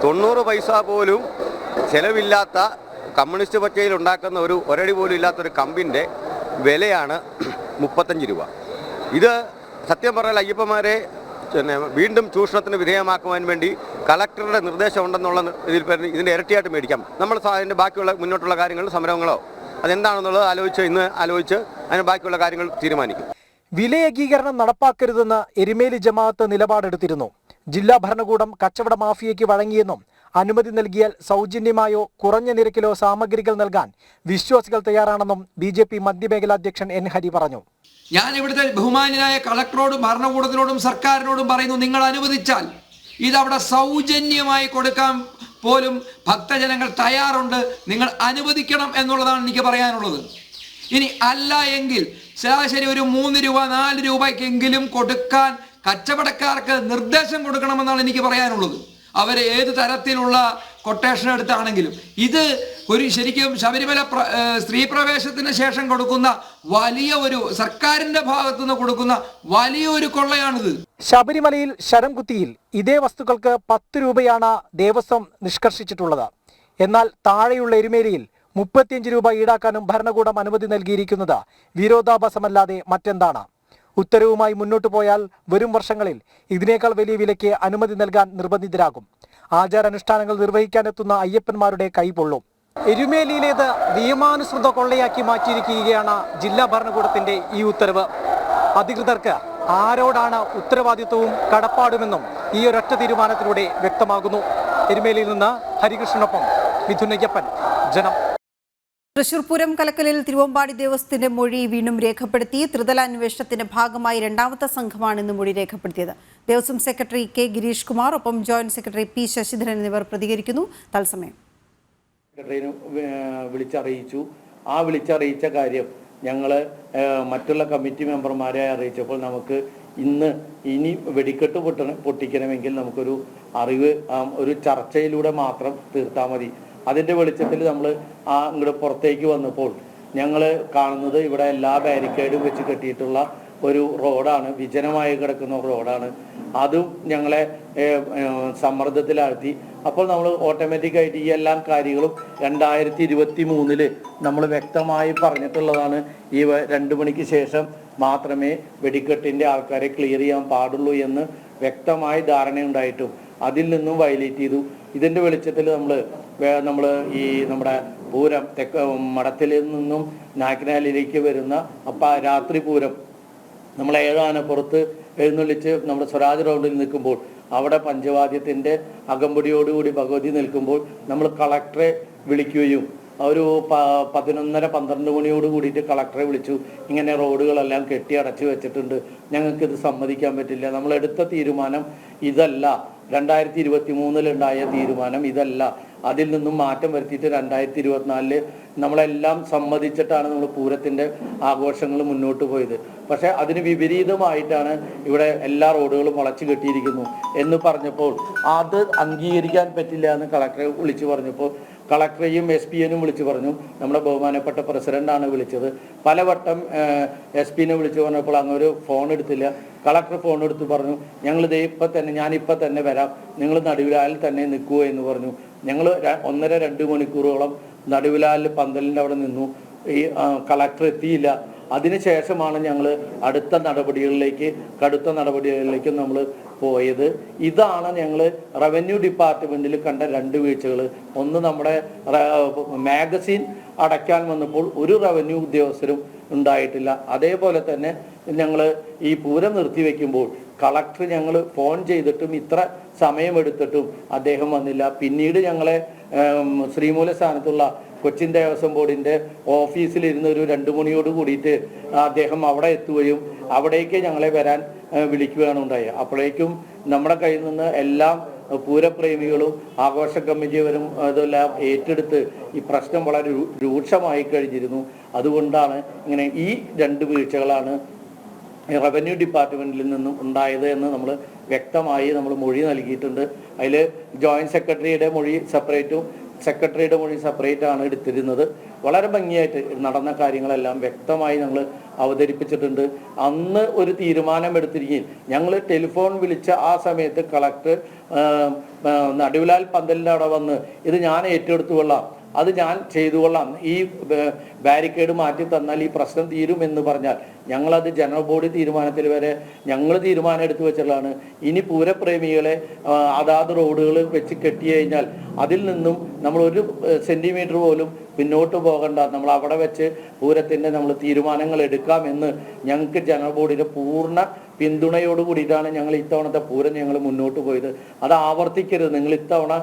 90 പൈസ പോലും ചെലവില്ലാത്ത കമ്മ്യൂണിസ്റ്റ് പച്ചയിൽ ഉണ്ടാക്കുന്ന ഒരടി പോലും ഇല്ലാത്തൊരു കമ്പിൻ്റെ വിലയാണ് 35 രൂപ. ഇത് സത്യം പറഞ്ഞാൽ അയ്യപ്പന്മാരെ വീണ്ടും ചൂഷണത്തിന് വിധേയമാക്കുവാൻ വേണ്ടി കളക്ടറുടെ നിർദ്ദേശം ഉണ്ടെന്നുള്ള ഇതിൽ ഇതിൻ്റെ ഇരട്ടിയായിട്ട് മേടിക്കാം. നമ്മൾ അതിൻ്റെ ബാക്കിയുള്ള മുന്നോട്ടുള്ള കാര്യങ്ങൾ സമരങ്ങളോ അതെന്താണെന്നുള്ളത് ഇന്ന് ആലോചിച്ച് അതിന് ബാക്കിയുള്ള കാര്യങ്ങൾ തീരുമാനിക്കും. വില ഏകീകരണം നടപ്പാക്കരുതെന്ന് എരുമേലി ജമാഅത്ത് നിലപാടെടുത്തിരുന്നു. ജില്ലാ ഭരണകൂടം കച്ചവട മാഫിയയ്ക്ക് വഴങ്ങിയെന്നും അനുമതി നൽകിയാൽ സൗജന്യമായോ കുറഞ്ഞ നിരക്കിലോ സാമഗ്രികൾ നൽകാൻ വിശ്വാസികൾ തയ്യാറാണെന്നും BJP മധ്യമേഖലാ അധ്യക്ഷൻ N. ഹരി പറഞ്ഞു. ഞാൻ ഇവിടുത്തെ ബഹുമാന്യനായ കളക്ടറോടും ഭരണകൂടത്തിനോടും സർക്കാരിനോടും പറയുന്നു, നിങ്ങൾ അനുവദിച്ചാൽ ഇതവിടെ സൗജന്യമായി കൊടുക്കാൻ പോലും ഭക്തജനങ്ങൾ തയ്യാറുണ്ട്. നിങ്ങൾ അനുവദിക്കണം എന്നുള്ളതാണ് എനിക്ക് പറയാനുള്ളത്. ഇനി അല്ല എങ്കിൽ ശരാശരി ഒരു 3 രൂപ 4 രൂപയ്ക്കെങ്കിലും കൊടുക്കാൻ കച്ചവടക്കാർക്ക് നിർദ്ദേശം കൊടുക്കണമെന്നാണ് എനിക്ക് പറയാനുള്ളത്. അവർ ഏത് തരത്തിലുള്ള കൊട്ടേഷൻ എടുത്താണെങ്കിലും ഇത് ശരിക്കും ശബരിമല സ്ത്രീ പ്രവേശത്തിന് ശേഷം കൊടുക്കുന്ന വലിയ ഒരു സർക്കാരിന്റെ ഭാഗത്തുനിന്ന് കൊടുക്കുന്ന വലിയൊരു കൊള്ളയാണിത്. ശബരിമലയിൽ ശരം കുത്തിയിൽ ഇതേ വസ്തുക്കൾക്ക് 10 രൂപയാണ് ദേവസ്വം നിഷ്കർഷിച്ചിട്ടുള്ളത്. എന്നാൽ താഴെയുള്ള എരുമേലിയിൽ 35 രൂപ ഈടാക്കാനും ഭരണകൂടം അനുമതി നൽകിയിരിക്കുന്നത് വിരോധാഭാസമല്ലാതെ മറ്റെന്താണ്? ഉത്തരവുമായി മുന്നോട്ടു പോയാൽ വരും വർഷങ്ങളിൽ ഇതിനേക്കാൾ വലിയ വിലയ്ക്ക് അനുമതി നൽകാൻ നിർബന്ധിതരാകും. ആചാരാനുഷ്ഠാനങ്ങൾ നിർവഹിക്കാനെത്തുന്ന അയ്യപ്പന്മാരുടെ കൈപൊള്ളും. എരുമേലിയിലേത് നിയമാനുസൃത കൊള്ളയാക്കി മാറ്റിയിരിക്കുകയാണ് ജില്ലാ ഭരണകൂടത്തിന്റെ ഈ ഉത്തരവ്. അധികൃതർക്ക് ആരോടാണ് ഉത്തരവാദിത്വവും കടപ്പാടുമെന്നും ഈ ഒരൊറ്റ തീരുമാനത്തിലൂടെ വ്യക്തമാകുന്നു. എരുമേലിയിൽ നിന്ന് ഹരികൃഷ്ണനൊപ്പം മിഥുൻ അയ്യപ്പൻ, ജനം. തൃശൂർ പൂരം കലക്കലിൽ തിരുവമ്പാടി ദേവസ്വത്തിന്റെ മൊഴി വീണ്ടും രേഖപ്പെടുത്തി. ത്രിതല അന്വേഷണത്തിന്റെ ഭാഗമായി 2ാമത്തെ സംഘമാണ് ഇന്ന് മൊഴി രേഖപ്പെടുത്തിയത്. Devaswom secretary K. ഗിരീഷ് കുമാർ, ഒപ്പം ജോയിന്റ് സെക്രട്ടറി P. ശശിധരൻ എന്നിവർ പ്രതികരിക്കുന്നു. തത്സമയം സെക്രട്ടറിനെ വിളിച്ചറിയിച്ചു. ആ വിളിച്ചറിയിച്ച കാര്യം ഞങ്ങൾ മറ്റുള്ള കമ്മിറ്റി മെമ്പർമാരെ അറിയിച്ചപ്പോൾ നമുക്ക് ഇനി വെടിക്കെട്ട് പൊട്ടിക്കണമെങ്കിൽ നമുക്കൊരു അറിവ് ഒരു ചർച്ചയിലൂടെ മാത്രം തീർത്താൽ മതി. അതിൻ്റെ വെളിച്ചത്തിൽ നമ്മൾ ഇങ്ങോട്ട് പുറത്തേക്ക് വന്നപ്പോൾ ഞങ്ങൾ കാണുന്നത് ഇവിടെ എല്ലാ ബാരിക്കേഡും വെച്ച് കെട്ടിയിട്ടുള്ള ഒരു റോഡാണ്, വിജനമായി കിടക്കുന്ന റോഡാണ്. അതും ഞങ്ങളെ സമ്മർദ്ദത്തിലാഴ്ത്തി. അപ്പോൾ നമ്മൾ ഓട്ടോമാറ്റിക്കായിട്ട് ഈ എല്ലാ കാര്യങ്ങളും 2023 നമ്മൾ വ്യക്തമായി പറഞ്ഞിട്ടുള്ളതാണ്. ഈ 2 മണിക്ക് ശേഷം മാത്രമേ വെടിക്കെട്ടിൻ്റെ ആൾക്കാരെ ക്ലിയർ ചെയ്യാൻ പാടുള്ളൂ എന്ന് വ്യക്തമായി ധാരണയുണ്ടായിട്ടും അതിൽ നിന്നും വയലേറ്റ് ചെയ്തു. ഇതിൻ്റെ വെളിച്ചത്തിൽ നമ്മൾ ഈ നമ്മുടെ പൂരം മഠത്തിൽ നിന്നും നാക്കിനാലിലേക്ക് വരുന്ന രാത്രി പൂരം നമ്മൾ ഏഴാനപ്പുറത്ത് എഴുന്നള്ളിച്ച് നമ്മുടെ സ്വരാജ് റൗണ്ടിൽ നിൽക്കുമ്പോൾ അവിടെ പഞ്ചവാദ്യത്തിൻ്റെ അകമ്പടിയോടുകൂടി ഭഗവതി നിൽക്കുമ്പോൾ നമ്മൾ കളക്ടറെ വിളിക്കുകയും ഒരു 11:30-12 മണിയോട് കൂടിയിട്ട് കളക്ടറെ വിളിച്ചു. ഇങ്ങനെ റോഡുകളെല്ലാം കെട്ടി അടച്ചു വെച്ചിട്ടുണ്ട്, ഞങ്ങൾക്കിത് സമ്മതിക്കാൻ പറ്റില്ല. നമ്മളെടുത്ത തീരുമാനം ഇതല്ല, 2023-ലുണ്ടായ തീരുമാനം ഇതല്ല, അതിൽ നിന്നും മാറ്റം വരുത്തിയിട്ട് 2024 നമ്മളെല്ലാം സമ്മതിച്ചിട്ടാണ് നമ്മൾ പൂരത്തിൻ്റെ ആഘോഷങ്ങൾ മുന്നോട്ട് പോയത്. പക്ഷേ അതിന് വിപരീതമായിട്ടാണ് ഇവിടെ എല്ലാ റോഡുകളും വളച്ചു കെട്ടിയിരിക്കുന്നു എന്ന് പറഞ്ഞപ്പോൾ അത് അംഗീകരിക്കാൻ പറ്റില്ല എന്ന് കളക്ടറെ വിളിച്ചു പറഞ്ഞപ്പോൾ കളക്ടറെയും SP-നും വിളിച്ചു പറഞ്ഞു. നമ്മുടെ ബഹുമാനപ്പെട്ട പ്രസിഡന്റാണ് വിളിച്ചത്. പലവട്ടം SP-നെ വിളിച്ചു പറഞ്ഞപ്പോൾ അങ്ങൊരു ഫോൺ എടുത്തില്ല. കളക്ടർ ഫോൺ എടുത്ത് പറഞ്ഞു, ഞാനിപ്പോൾ തന്നെ വരാം, നിങ്ങൾ നടുവിലാലിൽ തന്നെ നിൽക്കുമോ എന്ന് പറഞ്ഞു. ഞങ്ങൾ 1.5-2 മണിക്കൂറോളം നടുവിലാലിൽ പന്തലിൻ്റെ അവിടെ നിന്നു. ഈ കളക്ടർ എത്തിയില്ല. അതിനുശേഷമാണ് ഞങ്ങൾ കടുത്ത നടപടികളിലേക്ക് നമ്മൾ പോയത്. ഇതാണ് ഞങ്ങൾ റവന്യൂ ഡിപ്പാർട്ട്മെൻറ്റിൽ കണ്ട 2 വീഴ്ചകൾ. ഒന്ന്, നമ്മുടെ മാഗസിൻ അടയ്ക്കാൻ വന്നപ്പോൾ ഒരു റവന്യൂ ഉദ്യോഗസ്ഥരും ഉണ്ടായിട്ടില്ല. അതേപോലെ തന്നെ ഞങ്ങൾ ഈ പൂരം നിർത്തിവെക്കുമ്പോൾ കളക്ടർ ഞങ്ങൾ ഫോൺ ചെയ്തിട്ടും ഇത്ര സമയമെടുത്തിട്ടും അദ്ദേഹം വന്നില്ല. പിന്നീട് ഞങ്ങളെ ശ്രീമൂലസ്ഥാനത്തുള്ള കൊച്ചിൻ ദേവസ്വം ബോർഡിൻ്റെ ഓഫീസിലിരുന്ന് ഒരു 2 മണിയോട് കൂടിയിട്ട് അദ്ദേഹം അവിടെ എത്തുകയും അവിടേക്ക് ഞങ്ങളെ വരാൻ വിളിക്കുകയാണ് ഉണ്ടായത്. അപ്പോഴേക്കും നമ്മുടെ കയ്യിൽ നിന്ന് എല്ലാം പൂരപ്രേമികളും ആഘോഷ കമ്മിറ്റിവരും അതെല്ലാം ഏറ്റെടുത്ത് ഈ പ്രശ്നം വളരെ രൂക്ഷമായി കഴിഞ്ഞിരുന്നു. അതുകൊണ്ടാണ് ഇങ്ങനെ ഈ 2 വീഴ്ചകളാണ് റവന്യൂ ഡിപ്പാർട്ട്മെൻറ്റിൽ നിന്നും ഉണ്ടായത് എന്ന് നമ്മൾ വ്യക്തമായി മൊഴി നൽകിയിട്ടുണ്ട്. അതിൽ ജോയിൻറ്റ് സെക്രട്ടറിയുടെ മൊഴി സെപ്പറേറ്റും സെക്രട്ടറിയുടെ മൊഴി സെപ്പറേറ്റ് ആണ് എടുത്തിരുന്നത്. വളരെ ഭംഗിയായിട്ട് നടന്ന കാര്യങ്ങളെല്ലാം വ്യക്തമായി ഞങ്ങൾ അവതരിപ്പിച്ചിട്ടുണ്ട്. അന്ന് ഒരു തീരുമാനം എടുത്തിരിക്കുകയും ഞങ്ങൾ ടെലിഫോൺ വിളിച്ച ആ സമയത്ത് കളക്ടർ നടുവിലാൽ പന്തലിൻ്റെ അവിടെ വന്ന് ഇത് ഞാൻ ഏറ്റെടുത്തുകൊള്ളാം, അത് ഞാൻ ചെയ്തുകൊള്ളാം, ഈ ബാരിക്കേഡ് മാറ്റി തന്നാൽ ഈ പ്രശ്നം തീരുമെന്ന് പറഞ്ഞാൽ ഞങ്ങളത് ജനറൽ ബോഡി തീരുമാനത്തിൽ വരെ ഞങ്ങൾ തീരുമാനം എടുത്തു വെച്ചുള്ളതാണ്. ഇനി പൂരപ്രേമികളെ അതാത് റോഡുകൾ വെച്ച് കെട്ടി കഴിഞ്ഞാൽ അതിൽ നിന്നും നമ്മൾ 1 സെൻറ്റിമീറ്റർ പോലും പിന്നോട്ട് പോകണ്ട, നമ്മൾ അവിടെ വെച്ച് പൂരത്തിൻ്റെ നമ്മൾ തീരുമാനങ്ങൾ എടുക്കാമെന്ന് ഞങ്ങൾക്ക് ജനറൽ ബോഡിയുടെ പൂർണ്ണ പിന്തുണയോട് കൂടിയിട്ടാണ് ഞങ്ങൾ ഇത്തവണത്തെ പൂരം ഞങ്ങൾ മുന്നോട്ട് പോയത്. അത് ആവർത്തിക്കരുത്, നിങ്ങൾ ഇത്തവണ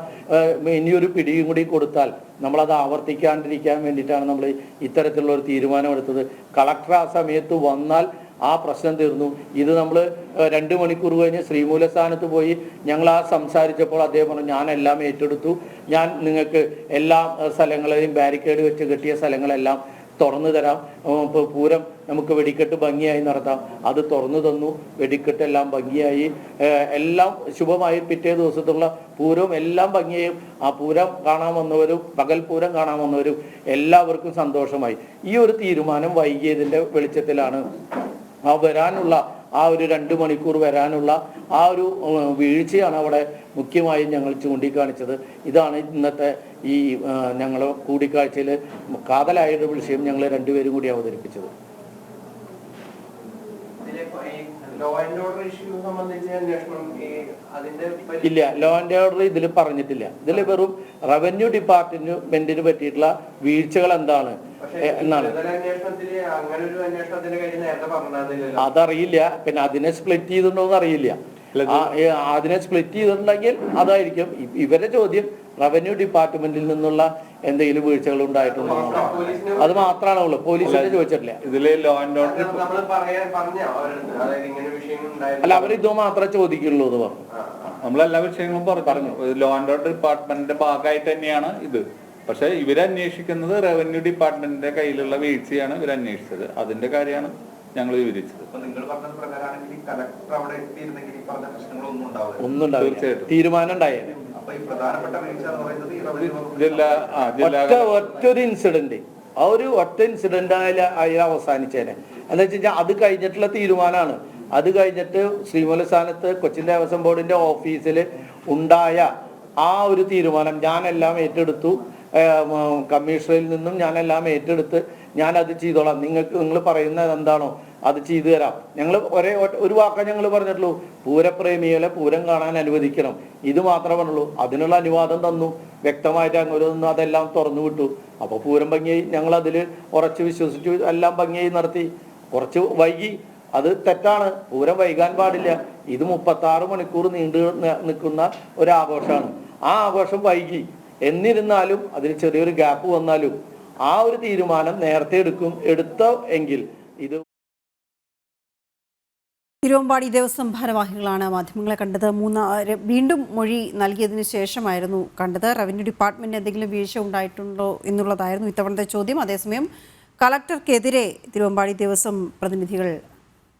ഇനിയൊരു പിടിയും കൂടി കൊടുത്താൽ നമ്മളത് ആവർത്തിക്കാണ്ടിരിക്കാൻ വേണ്ടിയിട്ടാണ് നമ്മൾ ഇത്തരത്തിലുള്ള ഒരു തീരുമാനമെടുത്തത്. കളക്ടർ ആ സമയത്ത് വന്നാൽ ആ പ്രശ്നം തീർന്നു. ഇത് നമ്മൾ 2 മണിക്കൂർ കഴിഞ്ഞ് ശ്രീമൂലസ്ഥാനത്ത് പോയി ഞങ്ങൾ സംസാരിച്ചപ്പോൾ അദ്ദേഹം പറഞ്ഞു, ഞാനെല്ലാം ഏറ്റെടുത്തു, ഞാൻ നിങ്ങൾക്ക് എല്ലാ സ്ഥലങ്ങളെയും ബാരിക്കേഡ് വെച്ച് കെട്ടിയ സ്ഥലങ്ങളെല്ലാം തുറന്നു തരാം, പൂരം നമുക്ക് വെടിക്കെട്ട് ഭംഗിയായി നടത്താം. അത് തുറന്നു തന്നു. വെടിക്കെട്ടെല്ലാം ഭംഗിയായി, എല്ലാം ശുഭമായി. പിറ്റേ ദിവസത്തുള്ള പൂരവും എല്ലാം ഭംഗിയായും ആ പൂരം കാണാൻ വന്നവരും പകൽ പൂരം കാണാൻ വന്നവരും എല്ലാവർക്കും സന്തോഷമായി. ഈ ഒരു തീരുമാനം വൈകിയതിൻ്റെ വെളിച്ചത്തിലാണ് വരാനുള്ള ആ ഒരു 2 മണിക്കൂർ വരാനുള്ള ആ ഒരു വീഴ്ചയാണ് അവിടെ മുഖ്യമായും ഞങ്ങൾ ചൂണ്ടിക്കാണിച്ചത്. ഇതാണ് ഇന്നത്തെ ഈ ഞങ്ങൾ കൂടിക്കാഴ്ചയിൽ കാതലായൊരു വിഷയം ഞങ്ങൾ 2 പേരും കൂടി അവതരിപ്പിച്ചത്. ഇല്ല, ലോ ആൻഡ് ഓർഡർ ഇതിൽ പറഞ്ഞിട്ടില്ല. ഇതിൽ വെറും റവന്യൂ ഡിപ്പാർട്ട്മെന്റിന് പറ്റിയിട്ടുള്ള വീഴ്ചകൾ എന്താണ് എന്നാണ്. അതറിയില്ല. പിന്നെ അതിനെ സ്പ്ലിറ്റ് ചെയ്തിട്ടുണ്ടോന്ന് അറിയില്ല. അതിനെ സ്പ്ലിറ്റ് ചെയ്തിട്ടുണ്ടെങ്കിൽ അതായിരിക്കും. ഇവരുടെ ചോദ്യം റവന്യൂ ഡിപ്പാർട്ട്മെന്റിൽ നിന്നുള്ള എന്തെങ്കിലും വീഴ്ചകൾ ഉണ്ടായിട്ടുണ്ടോ, അത് മാത്രമാണ് ഉള്ളത്. പോലീസിനെ ചോദിച്ചിട്ടില്ല. ഇതില് ലോ ആൻഡ് ഓർഡർ അല്ല, അവരിത് മാത്രമേ ചോദിക്കുള്ളൂ എന്ന് പറഞ്ഞു. നമ്മളെല്ലാ വിഷയങ്ങളും പറഞ്ഞു. ലോ ആൻഡ് ഓർഡർ ഡിപ്പാർട്ട്മെന്റിന്റെ ഭാഗമായിട്ട് തന്നെയാണ് ഇത്. പക്ഷെ ഇവരന്വേഷിക്കുന്നത് റവന്യൂ ഡിപ്പാർട്ട്മെന്റിന്റെ കയ്യിലുള്ള വീഴ്ചയാണ് ഇവരന്വേഷിച്ചത്. അതിന്റെ കാര്യമാണ് ഞങ്ങൾ വിവരിച്ചത്. ഒന്നും ഉണ്ടാവില്ല, തീരുമാനം ഉണ്ടായത്. ഒറ്റൊരു ഇൻസിഡന്റ്, ആ ഒരു ഒറ്റ ഇൻസിഡന്റ് അതിൽ അവസാനിച്ചേനെ. എന്താ വെച്ച് കഴിഞ്ഞാൽ അത് കഴിഞ്ഞിട്ടുള്ള തീരുമാനമാണ്. അത് കഴിഞ്ഞിട്ട് ശ്രീമൂലസ്ഥാനത്ത് കൊച്ചിൻ ദേവസ്വം ബോർഡിന്റെ ഓഫീസിൽ ഉണ്ടായ ആ ഒരു തീരുമാനം ഞാനെല്ലാം ഏറ്റെടുത്തു. കമ്മീഷണറിൽ നിന്നും ഞാനെല്ലാം ഏറ്റെടുത്ത് ഞാനത് ചെയ്തോളാം, നിങ്ങൾ പറയുന്നത് എന്താണോ അത് ചെയ്തു തരാം. ഞങ്ങൾ ഒരു വാക്കം ഞങ്ങൾ പറഞ്ഞിട്ടുള്ളൂ, പൂരപ്രേമികളെ പൂരം കാണാൻ അനുവദിക്കണം, ഇത് മാത്രമേ പറഞ്ഞുള്ളൂ. അതിനുള്ള അനുവാദം തന്നു, വ്യക്തമായിട്ട് അങ്ങനെ തന്നു, അതെല്ലാം തുറന്നു വിട്ടു. അപ്പോൾ പൂരം ഭംഗിയായി. ഞങ്ങൾ അതിൽ ഉറച്ച് വിശ്വസിച്ചു, എല്ലാം ഭംഗിയായി നടത്തി. കുറച്ച് വൈകി, അത് തെറ്റാണ്. പൂരം വൈകാൻ പാടില്ല. ഇത് 36 മണിക്കൂർ നീണ്ടു നിൽക്കുന്ന ഒരാഘോഷമാണ്. ആ ആഘോഷം വൈകി. എന്നിരുന്നാലും അതിൽ ചെറിയൊരു ഗ്യാപ്പ് വന്നാലും ആ ഒരു തീരുമാനം നേരത്തെ എടുത്തോ എങ്കിൽ ഇത് തിരുവമ്പാടി ദേവസ്വം ഭാരവാഹികളാണ് മാധ്യമങ്ങളെ കണ്ടത്. വീണ്ടും മൊഴി നൽകിയതിനു ശേഷമായിരുന്നു കണ്ടത്. റവന്യൂ ഡിപ്പാർട്ട്മെന്റ് എന്തെങ്കിലും വീഴ്ച ഉണ്ടായിട്ടുണ്ടോ എന്നുള്ളതായിരുന്നു ഇത്തവണത്തെ ചോദ്യം. അതേസമയം കളക്ടർക്കെതിരെ തിരുവമ്പാടി ദേവസ്വം പ്രതിനിധികൾ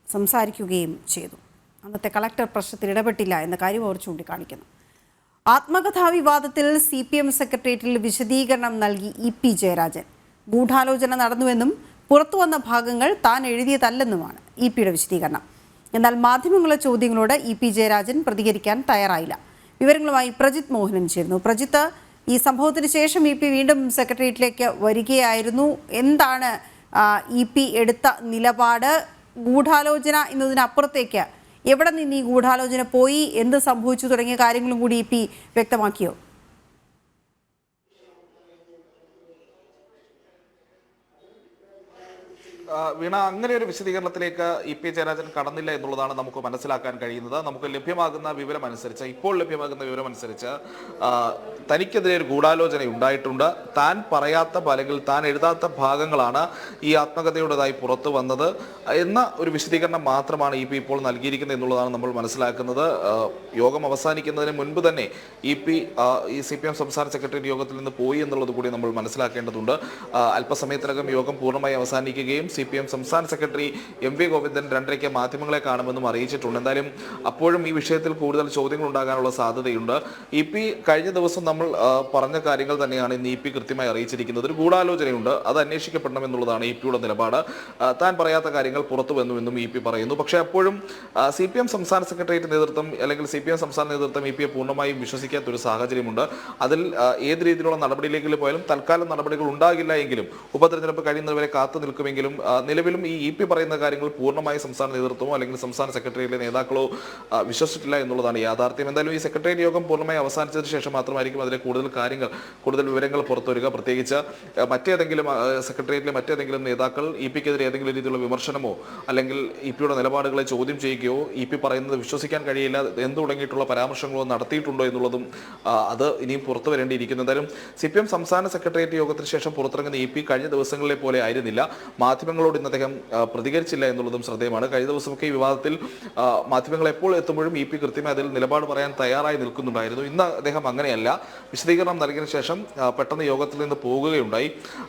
സംസാരിക്കുകയും ചെയ്തു. അന്നത്തെ കളക്ടർ പ്രശ്നത്തിൽ ഇടപെട്ടില്ല എന്ന കാര്യം അവർ ചൂണ്ടിക്കാണിക്കുന്നു. ആത്മകഥാ വിവാദത്തിൽ CPM സെക്രട്ടേറിയറ്റിൽ വിശദീകരണം നൽകി EP ജയരാജൻ. ഗൂഢാലോചന നടന്നുവെന്നും പുറത്തുവന്ന ഭാഗങ്ങൾ താൻ എഴുതിയതല്ലെന്നുമാണ് EP-യുടെ വിശദീകരണം. എന്നാൽ മാധ്യമങ്ങളുടെ ചോദ്യങ്ങളോട് EP ജയരാജൻ പ്രതികരിക്കാൻ തയ്യാറായില്ല. വിവരങ്ങളുമായി പ്രജിത്ത് മോഹനൻ ചേരുന്നു. പ്രജിത്ത്, ഈ സംഭവത്തിന് ശേഷം EP വീണ്ടും സെക്രട്ടേറിയറ്റിലേക്ക് വരികയായിരുന്നു. എന്താണ് EP എടുത്ത നിലപാട്? ഗൂഢാലോചന എന്നതിനപ്പുറത്തേക്ക് എവിടെ നിന്ന് ഈ ഗൂഢാലോചന പോയി, എന്ത് സംഭവിച്ചു തുടങ്ങിയ കാര്യങ്ങളും കൂടി EP വ്യക്തമാക്കിയോ? വീണ, അങ്ങനെ ഒരു വിശദീകരണത്തിലേക്ക് EP ജയരാജൻ കടന്നില്ല എന്നുള്ളതാണ് നമുക്ക് മനസ്സിലാക്കാൻ കഴിയുന്നത്. നമുക്ക് ലഭ്യമാകുന്ന വിവരമനുസരിച്ച്, ഇപ്പോൾ ലഭ്യമാകുന്ന വിവരമനുസരിച്ച് തനിക്കെതിരെ ഒരു ഗൂഢാലോചന ഉണ്ടായിട്ടുണ്ട്. താൻ പറയാത്ത അല്ലെങ്കിൽ താൻ എഴുതാത്ത ഭാഗങ്ങളാണ് ഈ ആത്മകഥയുടേതായി പുറത്തു വന്നത് എന്ന ഒരു വിശദീകരണം മാത്രമാണ് EP ഇപ്പോൾ നൽകിയിരിക്കുന്നത് എന്നുള്ളതാണ് നമ്മൾ മനസ്സിലാക്കുന്നത്. യോഗം അവസാനിക്കുന്നതിന് മുൻപ് തന്നെ EP ഈ CPM സംസ്ഥാന സെക്രട്ടറി യോഗത്തിൽ നിന്ന് പോയി എന്നുള്ളത് കൂടി നമ്മൾ മനസ്സിലാക്കേണ്ടതുണ്ട്. അല്പസമയത്തിനകം യോഗം പൂർണ്ണമായി അവസാനിക്കുകയും CPM സംസ്ഥാന സെക്രട്ടറി MV ഗോവിന്ദൻ 2:30 മാധ്യമങ്ങളെ കാണുമെന്നും അറിയിച്ചിട്ടുണ്ട്. എന്തായാലും അപ്പോഴും ഈ വിഷയത്തിൽ കൂടുതൽ ചോദ്യങ്ങൾ ഉണ്ടാകാനുള്ള സാധ്യതയുണ്ട്. EP കഴിഞ്ഞ ദിവസം നമ്മൾ പറഞ്ഞ കാര്യങ്ങൾ തന്നെയാണ് ഇന്ന് EP കൃത്യമായി അറിയിച്ചിരിക്കുന്നത്. ഒരു ഗൂഢാലോചനയുണ്ട്, അത് അന്വേഷിക്കപ്പെടണം എന്നുള്ളതാണ് EP-യുടെ നിലപാട്. താൻ പറയാത്ത കാര്യങ്ങൾ പുറത്തു വന്നുവെന്നും EP പറയുന്നു. പക്ഷേ അപ്പോഴും CPM സംസ്ഥാന സെക്രട്ടേറിയറ്റ് നേതൃത്വം അല്ലെങ്കിൽ CPM സംസ്ഥാന നേതൃത്വം EP-യെ പൂർണ്ണമായും വിശ്വസിക്കാത്തൊരു സാഹചര്യമുണ്ട്. അതിൽ ഏത് രീതിയിലുള്ള നടപടിയിലേക്ക് പോയാലും തൽക്കാലം നടപടികൾ ഉണ്ടാകില്ല എങ്കിലും ഉപതെരഞ്ഞെടുപ്പ് കഴിയുന്നവരെ കാത്തു നിൽക്കുമെങ്കിലും നിലവിലും ഈ EP പറയുന്ന കാര്യങ്ങൾ പൂർണ്ണമായി സംസ്ഥാന നേതൃത്വമോ അല്ലെങ്കിൽ സംസ്ഥാന സെക്രട്ടേറിയറ്റിലെ നേതാക്കളോ വിശ്വസിച്ചിട്ടില്ല എന്നുള്ളതാണ് യാഥാർത്ഥ്യം. എന്തായാലും ഈ സെക്രട്ടേറിയറ്റ് യോഗം പൂർണ്ണമായി അവസാനിച്ചതിന് ശേഷം മാത്രമായിരിക്കും അതിലെ കൂടുതൽ വിവരങ്ങൾ പുറത്തുവരിക. പ്രത്യേകിച്ച് മറ്റേതെങ്കിലും സെക്രട്ടേറിയറ്റിലെ മറ്റേതെങ്കിലും നേതാക്കൾ EP-ക്കെതിരെ ഏതെങ്കിലും രീതിയിലുള്ള വിമർശനമോ അല്ലെങ്കിൽ EP-യുടെ നിലപാടുകളെ ചോദ്യം ചെയ്യുകയോ EP പറയുന്നത് വിശ്വസിക്കാൻ കഴിയില്ല എന്ന് തുടങ്ങിയിട്ടുള്ള പരാമർശങ്ങളോ നടത്തിയിട്ടുണ്ടോ എന്നുള്ളതും അത് ഇനിയും പുറത്തു വരേണ്ടിയിരിക്കുന്നു. എന്തായാലും CPM സംസ്ഥാന സെക്രട്ടേറിയറ്റ് യോഗത്തിന് ശേഷം പുറത്തിറങ്ങുന്ന EP കഴിഞ്ഞ ദിവസങ്ങളിലെ പോലെ ആയിരുന്നില്ല. മാധ്യമങ്ങളോട് ഇന്ന് അദ്ദേഹം പ്രതികരിച്ചില്ല എന്നുള്ളതും ശ്രദ്ധേയമാണ്. കഴിഞ്ഞ ദിവസമൊക്കെ ഈ വിവാദത്തിൽ മാധ്യമങ്ങൾ എപ്പോൾ എത്തുമ്പോഴും EP കൃത്യമായി അതിൽ നിലപാട് പറയാൻ തയ്യാറായി നിൽക്കുന്നുണ്ടായിരുന്നു. ഇന്ന് അദ്ദേഹം അങ്ങനെയല്ല. വിശദീകരണം നൽകിയതിനു ശേഷം പെട്ടെന്ന് യോഗത്തിൽ നിന്ന് പോകുകയുണ്ടായി.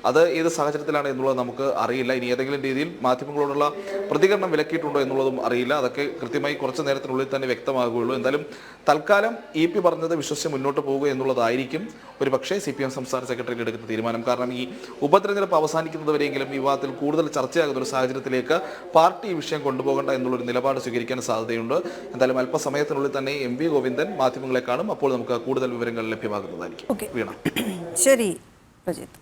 അത് ഏത് സാഹചര്യത്തിലാണ് എന്നുള്ളത് നമുക്ക് അറിയില്ല. ഇനി ഏതെങ്കിലും രീതിയിൽ മാധ്യമങ്ങളോടുള്ള പ്രതികരണം വിലക്കിയിട്ടുണ്ടോ എന്നുള്ളതും അറിയില്ല. അതൊക്കെ കൃത്യമായി കുറച്ച് നേരത്തിനുള്ളിൽ തന്നെ വ്യക്തമാകുകയുള്ളൂ. എന്തായാലും തൽക്കാലം EP പറഞ്ഞത് വിശ്വസിച്ച് മുന്നോട്ട് പോകുക എന്നുള്ളതായിരിക്കും ഒരു പക്ഷേ CPM സംസ്ഥാന സെക്രട്ടറി എടുക്കുന്ന തീരുമാനം. കാരണം ഈ ഉപതെരഞ്ഞെടുപ്പ് അവസാനിക്കുന്നതുവരെയെങ്കിലും ഈ വിവാദത്തിൽ കൂടുതൽ ചർച്ചയാകുന്ന ഒരു സാഹചര്യത്തിലേക്ക് പാർട്ടി ഈ വിഷയം കൊണ്ടുപോകേണ്ട എന്നുള്ളൊരു നിലപാട് സ്വീകരിക്കാൻ സാധ്യതയുണ്ട്. എന്തായാലും അല്പസമയത്തിനുള്ളിൽ തന്നെ MV ഗോവിന്ദൻ മാധ്യമങ്ങളെ കാണും. അപ്പോൾ നമുക്ക് കൂടുതൽ വിവരങ്ങൾ ലഭ്യമാകുന്നതായിരിക്കും. വീണ, ശരി പ്രജിത്ത്.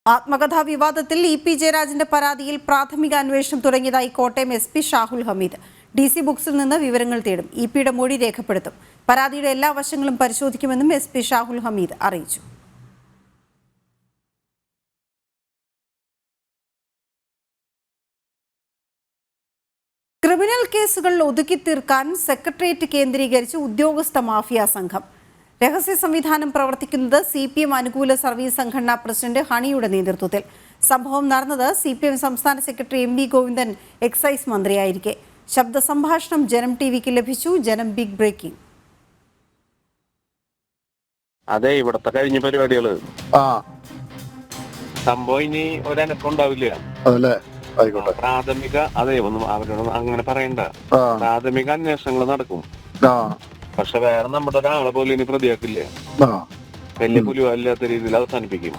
ആത്മകഥാ വിവാദത്തിൽ EP ജയരാജന്റെ പരാതിയിൽ പ്രാഥമിക അന്വേഷണം തുടങ്ങിയതായി കോട്ടയം SP ഷാഹുൽ ഹമീദ്. DC ബുക്സിൽ നിന്ന് വിവരങ്ങൾ തേടും. EP-യുടെ മൊഴി രേഖപ്പെടുത്തും. പരാതിയുടെ എല്ലാ വശങ്ങളും പരിശോധിക്കുമെന്നും SP ഷാഹുൽ ഹമീദ് അറിയിച്ചു. ക്രിമിനൽ കേസുകൾ ഒതുക്കി തീർക്കാൻ സെക്രട്ടേറിയറ്റ് കേന്ദ്രീകരിച്ച് ഉദ്യോഗസ്ഥ മാഫിയ സംഘം. രഹസ്യ സംവിധാനം പ്രവർത്തിക്കുന്നത് CPM അനുകൂല സർവീസ് സംഘടനാ പ്രസിഡന്റ് ഹണിയുടെ നേതൃത്വത്തിൽ. സംഭവം നടന്നത് CPM സംസ്ഥാന സെക്രട്ടറി MV ഗോവിന്ദൻ എക്സൈസ് മന്ത്രിയായിരിക്കെ. ശബ്ദ സംഭാഷണം ജനം TVക്ക് ലഭിച്ചു. ജനം ബിഗ് ബ്രേക്കിംഗ്. അതെ, ഇവിടത്തെ കഴിഞ്ഞ പരിപാടികള് സംഭവം ഇനി ഒരനക്കം ഉണ്ടാവില്ല. പ്രാഥമിക ഒന്നും അവരോട് അങ്ങനെ പറയണ്ട. പ്രാഥമിക അന്വേഷണങ്ങൾ നടക്കും. പക്ഷെ വേറെ നമ്മുടെ ഒരാളെ പോലും ഇനി പ്രതിയാക്കില്ല. വലിയ പുലിവല്ലാത്ത രീതിയിൽ അവസാനിപ്പിക്കും.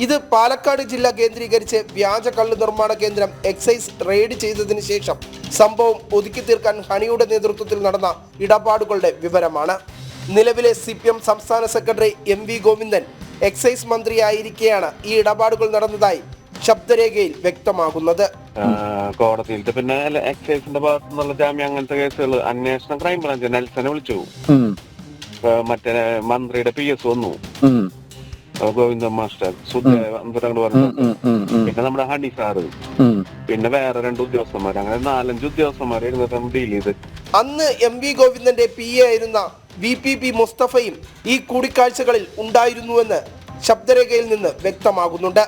ഇത് പാലക്കാട് ജില്ല കേന്ദ്രീകരിച്ച് വ്യാജ കള്ള് നിർമ്മാണ കേന്ദ്രം എക്സൈസ് റെയ്ഡ് ചെയ്തതിനു ശേഷം സംഭവം ഒതുക്കി തീർക്കാൻ ഹണിയുടെ നേതൃത്വത്തിൽ നടന്ന ഇടപാടുകളുടെ വിവരമാണ്. നിലവിലെ CPM സംസ്ഥാന സെക്രട്ടറി MV ഗോവിന്ദൻ എക്സൈസ് മന്ത്രിയായിരിക്കെയാണ് ഈ ഇടപാടുകൾ നടന്നതായി ശബ്ദരേഖയിൽ വ്യക്തമാകുന്നത്. കോടതിയിലത്തെ പിന്നെ എക്സൈസിന്റെ ഭാഗത്തു നിന്നുള്ള ജാമ്യം അങ്ങനത്തെ കേസുകൾ അന്വേഷണം ക്രൈംബ്രാഞ്ച് നെൽസനെ വിളിച്ചു. മറ്റേ മന്ത്രിയുടെ PS വന്നു. ഗോവിന്ദ മാസ്റ്റർ സുധേന്ദ്രനോട് പറഞ്ഞു, പിന്നെ നമ്മുടെ ഹണി സാറ്, പിന്നെ വേറെ 2 ഉദ്യോഗസ്ഥന്മാർ, അങ്ങനെ 4-5 ഉദ്യോഗസ്ഥന്മാരെ ഇരുന്നിട്ടാണ് ഡീൽ ചെയ്ത്. അന്ന് MV ഗോവിന്ദന്റെ PA ആയിരുന്ന VPP മുസ്തഫയും ഈ കൂടിക്കാഴ്ചകളിൽ ഉണ്ടായിരുന്നുവെന്ന് ശബ്ദരേഖയിൽ നിന്ന് വ്യക്തമാകുന്നുണ്ട്.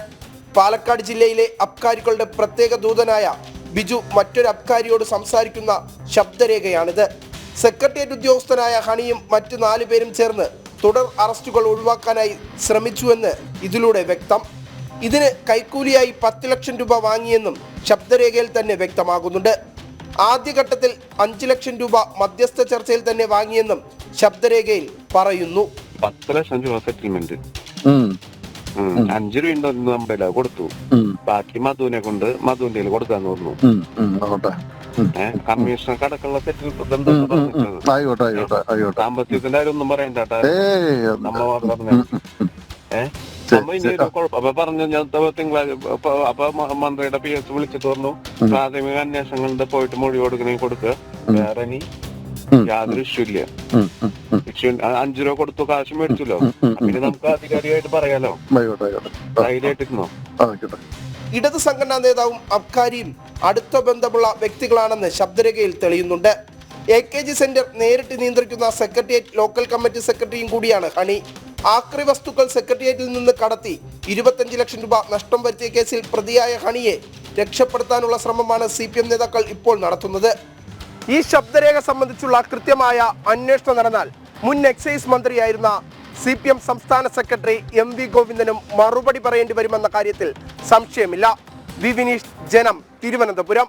പാലക്കാട് ജില്ലയിലെ അബ്കാരികളുടെ പ്രത്യേക ദൂതനായ ബിജു മറ്റൊരു അബ്കാരിയോട് സംസാരിക്കുന്ന ശബ്ദരേഖയാണിത്. സെക്രട്ടേറിയറ്റ് ഉദ്യോഗസ്ഥനായ ഹണിയും മറ്റു 4 പേരും ചേർന്ന് തുടർ അറസ്റ്റുകൾ ഒഴിവാക്കാനായി ശ്രമിച്ചുവെന്ന് ഇതിലൂടെ വ്യക്തം. ഇതിന് കൈക്കൂലിയായി 10 ലക്ഷം രൂപ വാങ്ങിയെന്നും ശബ്ദരേഖയിൽ തന്നെ വ്യക്തമാകുന്നുണ്ട്. ആദ്യഘട്ടത്തിൽ 5 ലക്ഷം രൂപ മധ്യസ്ഥ ചർച്ചയിൽ തന്നെ വാങ്ങിയെന്നും ശബ്ദരേഖയിൽ പറയുന്നു. 10 ലക്ഷം രൂപ സെറ്റിൽമെന്റ്, 5 രൂപ നമ്മുടെ കൊടുത്തു, ബാക്കി മധുവിനെ കൊണ്ട് മധുവിന്റെ കൊടുക്കാന്ന് പറഞ്ഞു. കമ്മീഷണർക്ക് അടക്കമുള്ള സാമ്പത്തികത്തിന്റെ കാര്യം ഒന്നും പറയണ്ടാ, നമ്മ പറഞ്ഞു. നമ്മ ഇനി ഒരു കുഴപ്പം അപ്പൊ പറഞ്ഞു, ഞാൻ തിങ്കളാഴ്ച അപ്പൊ മന്ത്രിയുടെ PS വിളിച്ചിട്ട് പറഞ്ഞു, പ്രാഥമിക അന്വേഷണങ്ങളുടെ പോയിട്ട് മൊഴി കൊടുക്കുക, വേറെ ഇനി യാതൊരു ഇഷ്യൂ ഇല്ല. 5 രൂപ കൊടുത്തു, കാശ് മേടിച്ചല്ലോ, പിന്നെ നമുക്ക് ആധികാരികമായിട്ട് പറയാലോ. ധൈര്യമായിട്ടിരുന്നോ? ഇടത് സംഘടനാ നേതാവും അബ്കാരിയും അടുത്ത ബന്ധമുള്ള വ്യക്തികളാണെന്ന് ശബ്ദരേഖയിൽ തെളിയുന്നുണ്ട്. AKG സെന്റർ നേരിട്ട് നിയന്ത്രിക്കുന്ന സെക്രട്ടേറിയറ്റ് ലോക്കൽ കമ്മിറ്റി സെക്രട്ടറിയും കൂടിയാണ് ഹണി. ആക്രി വസ്തുക്കൾ സെക്രട്ടേറിയറ്റിൽ നിന്ന് കടത്തി 25 ലക്ഷം രൂപ നഷ്ടം വരുത്തിയ കേസിൽ പ്രതിയായ ഹണിയെ രക്ഷപ്പെടുത്താനുള്ള ശ്രമമാണ് CPM നേതാക്കൾ ഇപ്പോൾ നടത്തുന്നത്. ഈ ശബ്ദരേഖ സംബന്ധിച്ചുള്ള കൃത്യമായ അന്വേഷണം നടന്നാൽ മുൻ എക്സൈസ് മന്ത്രിയായിരുന്ന CPM സംസ്ഥാന സെക്രട്ടറി MV ഗോവിന്ദനും മറുപടി പറയേണ്ടി വരുമെന്ന കാര്യത്തിൽ സംശയമില്ല. വിനീഷ്, ജനം, തിരുവനന്തപുരം.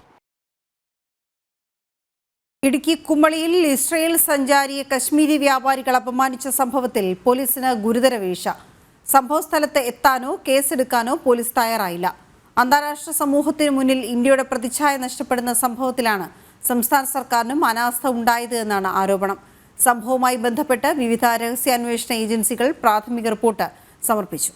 ഇടുക്കി കുമളിയിൽ ഇസ്രയേൽ സഞ്ചാരിയെ കശ്മീരി വ്യാപാരികൾ അപമാനിച്ച സംഭവത്തിൽ പോലീസിന് ഗുരുതര വീഴ്ച. സംഭവസ്ഥലത്ത് എത്താനോ കേസെടുക്കാനോ പോലീസ് തയ്യാറായില്ല. അന്താരാഷ്ട്ര സമൂഹത്തിന് മുന്നിൽ ഇന്ത്യയുടെ പ്രതിച്ഛായ നഷ്ടപ്പെടുന്ന സംഭവത്തിലാണ് സംസ്ഥാന സർക്കാരിനും അനാസ്ഥ ഉണ്ടായത് എന്നാണ് ആരോപണം. സംഭവവുമായി ബന്ധപ്പെട്ട് വിവിധ രഹസ്യാന്വേഷണ ഏജൻസികൾ പ്രാഥമിക റിപ്പോർട്ട് സമർപ്പിച്ചു.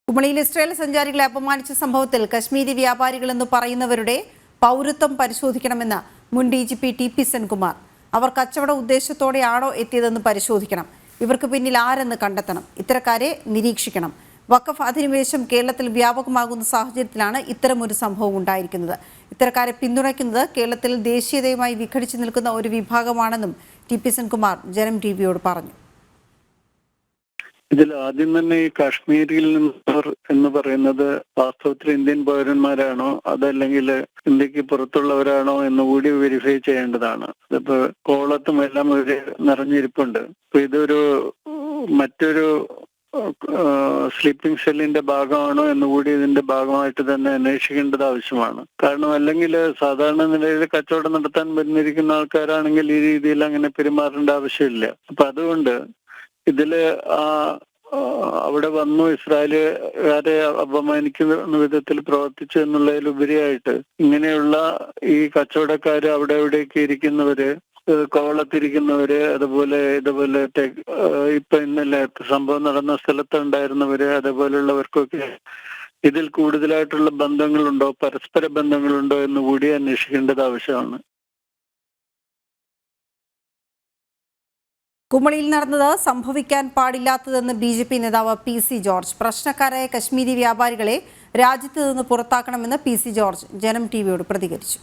കുമളിയിൽ ഇസ്രയേൽ സഞ്ചാരികളെ അപമാനിച്ച സംഭവത്തിൽ കശ്മീരി വ്യാപാരികളെന്ന് പറയുന്നവരുടെ പൗരത്വം പരിശോധിക്കണമെന്ന് മുൻ DGP TP സെൻകുമാർ. അവർ കച്ചവട ഉദ്ദേശത്തോടെയാണോ എത്തിയതെന്ന് പരിശോധിക്കണം. ഇവർക്ക് പിന്നിൽ ആരെന്ന് കണ്ടെത്തണം. ഇത്തരക്കാരെ നിരീക്ഷിക്കണം. വഖഫ് അധിനിവേശം കേരളത്തിൽ വ്യാപകമാകുന്ന സാഹചര്യത്തിലാണ് ഇത്തരമൊരു സംഭവം ഉണ്ടായിരിക്കുന്നത്. ഇത്തരക്കാരെ പിന്തുണയ്ക്കുന്നത് കേരളത്തിൽ ദേശീയതയുമായി വിഘടിച്ചു നിൽക്കുന്ന ഒരു വിഭാഗമാണെന്നും TP സെൻകുമാർ ജനം TVയോട് പറഞ്ഞു. ഇതിൽ ആദ്യം തന്നെ ഈ കാശ്മീരിൽ നിന്നവർ എന്ന് പറയുന്നത് വാസ്തവത്തിൽ ഇന്ത്യൻ പൗരന്മാരാണോ അതല്ലെങ്കിൽ ഇന്ത്യക്ക് പുറത്തുള്ളവരാണോ എന്നുകൂടി വെരിഫൈ ചെയ്യേണ്ടതാണ്. അതിപ്പോ കോളത്തും എല്ലാം ഒരു നിറഞ്ഞിരിപ്പുണ്ട്. അപ്പൊ ഇതൊരു മറ്റൊരു സ്ലീപ്പിംഗ് സെല്ലിന്റെ ഭാഗമാണോ എന്നുകൂടി ഇതിന്റെ ഭാഗമായിട്ട് തന്നെ അന്വേഷിക്കേണ്ടത് ആവശ്യമാണ്. കാരണം അല്ലെങ്കിൽ സാധാരണ നിലയിൽ കച്ചവടം നടത്താൻ വരുന്നിരിക്കുന്ന ആൾക്കാരാണെങ്കിൽ ഈ രീതിയിൽ അങ്ങനെ പെരുമാറേണ്ട ആവശ്യമില്ല. അപ്പൊ അതുകൊണ്ട് ഇതില് അവിടെ വന്നു ഇസ്രായേലുകാരെ അപമാനിക്കുന്ന വിധത്തിൽ പ്രവർത്തിച്ചു എന്നുള്ളതിലുപരിയായിട്ട് ഇങ്ങനെയുള്ള ഈ കച്ചവടക്കാര് അവിടെ എവിടെയൊക്കെ ഇരിക്കുന്നവര്, കോവളത്തിരിക്കുന്നവര്, അതുപോലെ ഇതുപോലെ ഇപ്പൊ ഇന്നലെ സംഭവം നടന്ന സ്ഥലത്തുണ്ടായിരുന്നവര്, അതേപോലെയുള്ളവർക്കൊക്കെ ഇതിൽ കൂടുതലായിട്ടുള്ള ബന്ധങ്ങളുണ്ടോ, പരസ്പര ബന്ധങ്ങളുണ്ടോ എന്ന് കൂടി അന്വേഷിക്കേണ്ടത് ആവശ്യമാണ്. കുമളിയിൽ നടന്നത് സംഭവിക്കാൻ പാടില്ലാത്തതെന്ന് BJP നേതാവ് PC ജോർജ്. പ്രശ്നക്കാരായ കശ്മീരി വ്യാപാരികളെ രാജ്യത്ത് നിന്ന് പുറത്താക്കണമെന്ന് PC ജോർജ് ജനം TVയോട് പ്രതികരിച്ചു.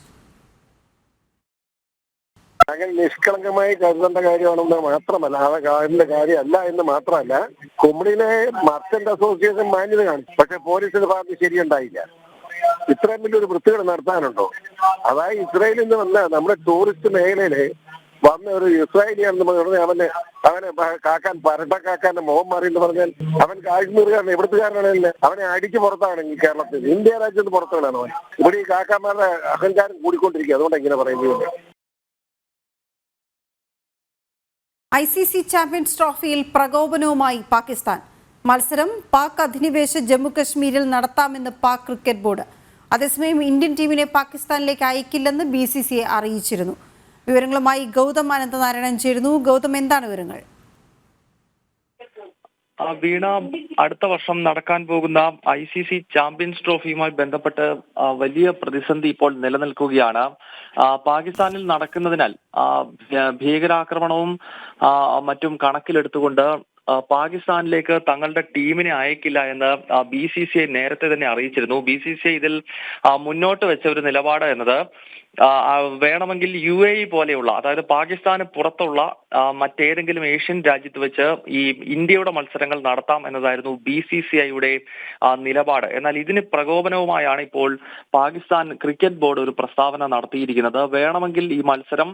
അങ്ങനെ നിഷ്കളങ്കമായി കരുതേണ്ട കാര്യമാണെന്ന് മാത്രമല്ല, അതിന്റെ കാര്യമല്ല എന്ന് മാത്രമല്ല, കുമളിയിലെ മർച്ചന്റ് അസോസിയേഷൻ മാന്യത കാണിച്ചു. പക്ഷെ പോലീസിന്റെ ഭാഗത്ത് ശരിയുണ്ടായില്ല. ഇത്രയും വലിയൊരു വൃത്തികേട് നടത്താനുണ്ടോ? അതായത് ഇസ്രായേലിൽ നിന്ന് വന്ന നമ്മുടെ ടൂറിസ്റ്റ് മേഖലയില് വന്ന ഒരു ഇസ്രായേലിയാണെന്ന് പറഞ്ഞാൽ അവനെ കാക്കാൻ പരട്ടക്കാക്കാന്റെ മുഖം മാറി എന്ന് പറഞ്ഞാൽ അവൻ കാശ്മീർകാരൻ എവിടുത്തുകാരനാണ്, അവനെ അടിച്ച് പുറത്താണെങ്കിൽ കേരളത്തിൽ ഇന്ത്യ രാജ്യത്ത് പുറത്താണ് അവൻ. ഇവിടെ ഈ കാക്കാന്മാരുടെ അഹങ്കാരം കൂടിക്കൊണ്ടിരിക്കുക. അതുകൊണ്ട് ഇങ്ങനെ പറയുന്നത്. ICC ചാമ്പ്യൻസ് ട്രോഫിയിൽ പ്രകോപനവുമായി പാകിസ്ഥാൻ. മത്സരം പാക് അധിനിവേശ ജമ്മുകശ്മീരിൽ നടത്താമെന്ന് പാക് ക്രിക്കറ്റ് ബോർഡ്. അതേസമയം ഇന്ത്യൻ ടീമിനെ പാകിസ്ഥാനിലേക്ക് അയക്കില്ലെന്ന് BCCI അറിയിച്ചിരുന്നു. വിവരങ്ങളുമായി ഗൗതം അനന്തനാരായണൻ ചേരുന്നു. ഗൗതം, എന്താണ് വിവരങ്ങൾ? വീണ, അടുത്ത വർഷം നടക്കാൻ പോകുന്ന ICC ചാമ്പ്യൻസ് ട്രോഫിയുമായി ബന്ധപ്പെട്ട് വലിയ പ്രതിസന്ധി ഇപ്പോൾ നിലനിൽക്കുകയാണ്. പാകിസ്ഥാനിൽ നടക്കുന്നതിനാൽ ഭീകരാക്രമണവും മറ്റും കണക്കിലെടുത്തുകൊണ്ട് പാകിസ്ഥാനിലേക്ക് തങ്ങളുടെ ടീമിനെ അയക്കില്ല എന്ന് BCCI നേരത്തെ തന്നെ അറിയിച്ചിരുന്നു. BCCI ഇതിൽ മുന്നോട്ട് വെച്ച ഒരു നിലപാട് എന്നത് വേണമെങ്കിൽ UAE പോലെയുള്ള, അതായത് പാകിസ്ഥാന് പുറത്തുള്ള മറ്റേതെങ്കിലും ഏഷ്യൻ രാജ്യത്ത് വെച്ച് ഈ ഇന്ത്യയുടെ മത്സരങ്ങൾ നടത്താം എന്നതായിരുന്നു BCCIയുടെ നിലപാട്. എന്നാൽ ഇതിന് പ്രകോപനവുമായാണ് ഇപ്പോൾ പാകിസ്ഥാൻ ക്രിക്കറ്റ് ബോർഡ് ഒരു പ്രസ്താവന നടത്തിയിരിക്കുന്നത്. വേണമെങ്കിൽ ഈ മത്സരം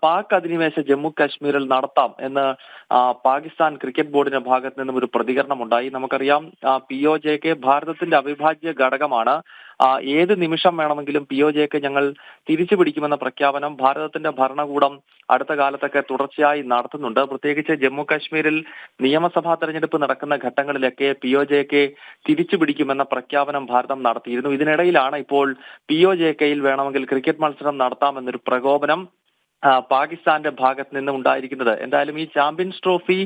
പാക് അധിനിവേശ ജമ്മു കാശ്മീരിൽ നടത്താം എന്ന് പാകിസ്ഥാൻ ക്രിക്കറ്റ് ബോർഡിന്റെ ഭാഗത്ത് നിന്നും ഒരു പ്രതികരണം ഉണ്ടായി. നമുക്കറിയാം, POJK ഭാരതത്തിന്റെ അവിഭാജ്യ ഘടകമാണ്. ഏത് നിമിഷം വേണമെങ്കിലും POJK ഞങ്ങൾ തിരിച്ചു പിടിക്കുമെന്ന പ്രഖ്യാപനം ഭാരതത്തിന്റെ ഭരണകൂടം അടുത്ത കാലത്തൊക്കെ തുടർച്ചയായി നടത്തുന്നുണ്ട്. പ്രത്യേകിച്ച് ജമ്മു കാശ്മീരിൽ നിയമസഭാ തെരഞ്ഞെടുപ്പ് നടക്കുന്ന ഘട്ടങ്ങളിലൊക്കെ POJK തിരിച്ചു പിടിക്കുമെന്ന പ്രഖ്യാപനം ഭാരതം നടത്തിയിരുന്നു. ഇതിനിടയിലാണ് ഇപ്പോൾ POJKയിൽ വേണമെങ്കിൽ ക്രിക്കറ്റ് മത്സരം നടത്താമെന്നൊരു പ്രകോപനം പാകിസ്ഥാന്റെ ഭാഗത്ത് നിന്ന് ഉണ്ടായിരിക്കുന്നത്. എന്തായാലും ഈ ചാമ്പ്യൻസ് ട്രോഫി